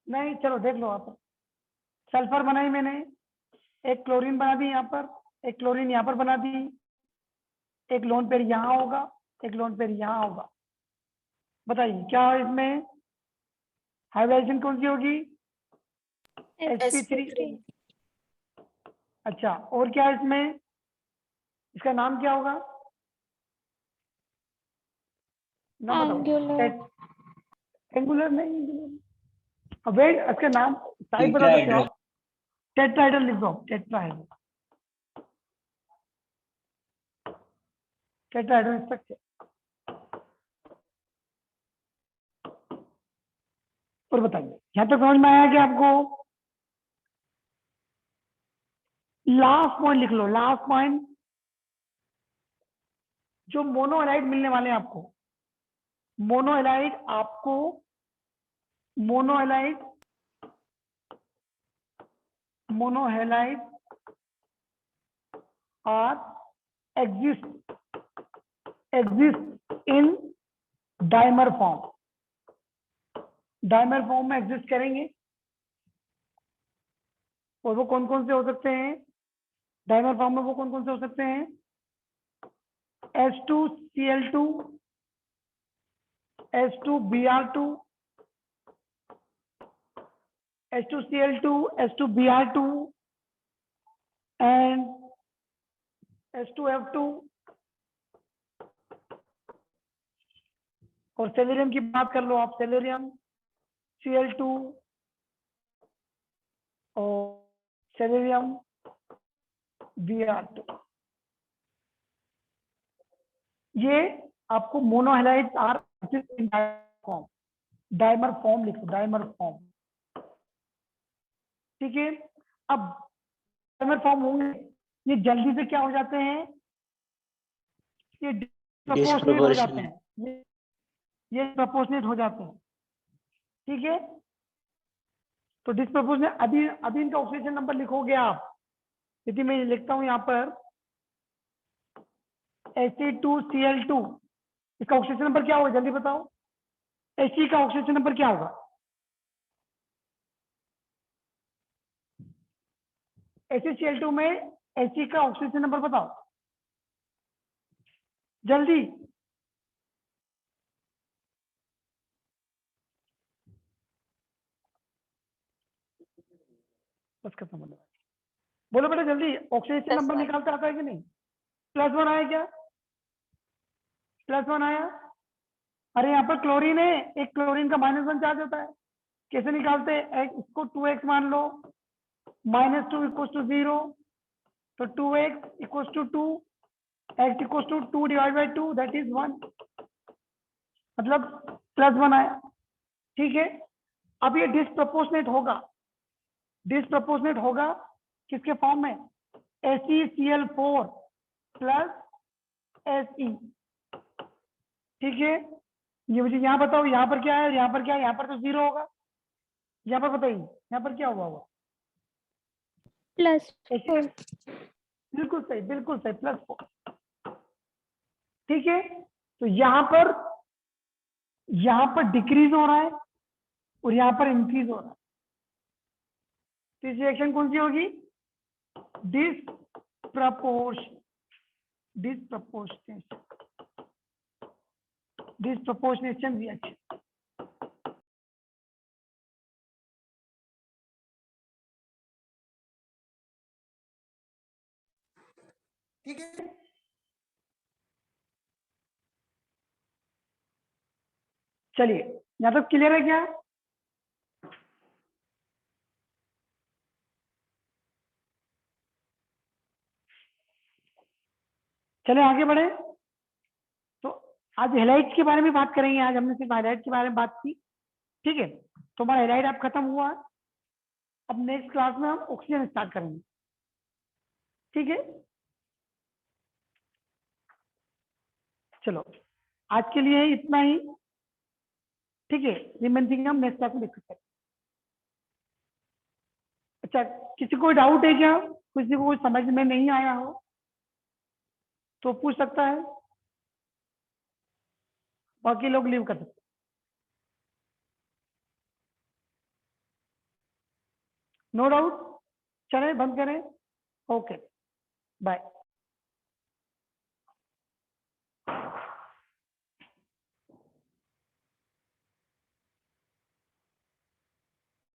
S1: नहीं, चलो देख लो आप। सल्फर बनाई मैंने, एक क्लोरीन बना दी यहाँ पर, एक क्लोरीन यहाँ पर बना दी, एक लोन पेयर यहाँ होगा, एक लोन पेयर यहाँ होगा। बताइए क्या है इसमें? हाइब्रिडाइजेशन कौन सी होगी? sp3।
S5: sp3
S1: अच्छा, और क्या है इसमें? इसका नाम क्या होगा? नाम बताओ।
S6: Angular।
S1: एंगुलर नहीं, वेट, इसका नाम टाइप बता सकते हो
S2: टेट्राहेड्रल।
S1: आप? टेट्राहेड्रल लिख दो, टेट्राहेड्रल, टेट्राहेड्रल स्ट्रक्चर। और बताइए, यहां तक समझ में आया कि आपको? लास्ट पॉइंट लिख लो, लास्ट पॉइंट, जो मोनोहैलाइड मिलने वाले हैं आपको, मोनोहैलाइड आपको, monohalide, monohalide are exist in dimer form, dimer form में एग्जिस्ट करेंगे। और वो कौन कौन से हो सकते हैं डाइमर फॉर्म में? वो कौन कौन से हो सकते हैं? H2Cl2, H2Br2, H2Cl2, H2Br2 and H2F2। और सेलेरियम की बात कर लो आप, सेलेरियम Cl2 और सेलेरियम Br2। ये आपको मोनोहैलाइड आर फॉर्म, डाइमर फॉर्म लिखो, डाइमर फॉर्म। ठीक है, अब डाइमर फॉर्म होंगे, ये जल्दी से क्या हो जाते हैं? ये डिस्प्रोपोर्शनेट हो जाते हैं, ये प्रपोर्शनेट हो जाते हैं। ठीक है, तो डिस्प्रोपोर्शनेट, अभी इनका ऑक्सीजन नंबर लिखोगे आप, यदि मैं लिखता हूं यहाँ पर He2Cl2, इसका ऑक्सीजन नंबर क्या होगा जल्दी बताओ? He का ऑक्सीजन नंबर क्या होगा? HCl2 में He का ऑक्सीजन नंबर बताओ जल्दी। बस खत्म हो गया, बोलो बेटा जल्दी, ऑक्सीजन नंबर
S5: +1
S1: निकालते आता है कि नहीं? +1 आया क्या? +1 आया? अरे यहाँ पर क्लोरीन है, एक क्लोरीन का -1 चार्ज होता है, कैसे निकालते हैं? इसको 2x मान लो, -2 = 0, तो 2x = 2, x = 2 / 2, दैट इज 1, मतलब +1 आया। ठीक है, अब ये डिस्प्रोपोर्शनेट होगा, डिस्प्रोपोर्शनेट होगा किसके फॉर्म में? HeCl4 + He। ठीक है, ये मुझे यहाँ बताओ, यहाँ पर क्या है, यहाँ पर क्या है? यहाँ पर तो 0 होगा, यहाँ पर बताइए, यहाँ पर क्या हुआ होगा?
S6: +4।
S1: बिल्कुल सही, बिल्कुल सही, +4। ठीक है, तो यहाँ पर डिक्रीज हो रहा है और यहाँ पर इंक्रीज हो रहा है, तो इस रिएक्शन कौन सी होगी? Disproportionation reaction. ठीक है, चलिए यहाँ तक क्लियर है क्या? चले आगे बढ़े, तो आज हेलाइट के बारे में बात करेंगे। आज हमने सिर्फ हाइलाइट के बारे में बात की। ठीक है, तो हमारा हेलाइट अब खत्म हुआ, अब नेक्स्ट क्लास में हम ऑक्सीजन स्टार्ट करेंगे। ठीक है, चलो आज के लिए इतना ही। ठीक है, रिमेन थिंग हम नेक्स्ट क्लास में डिस्कस करेंगे। अच्छा, किसी को डाउट है क्या? किसी को कुछ समझ में नहीं आया हो तो पूछ सकता है, बाकी लोग लीव कर सकते। नो डाउट, चले बंद करें। Okay, bye.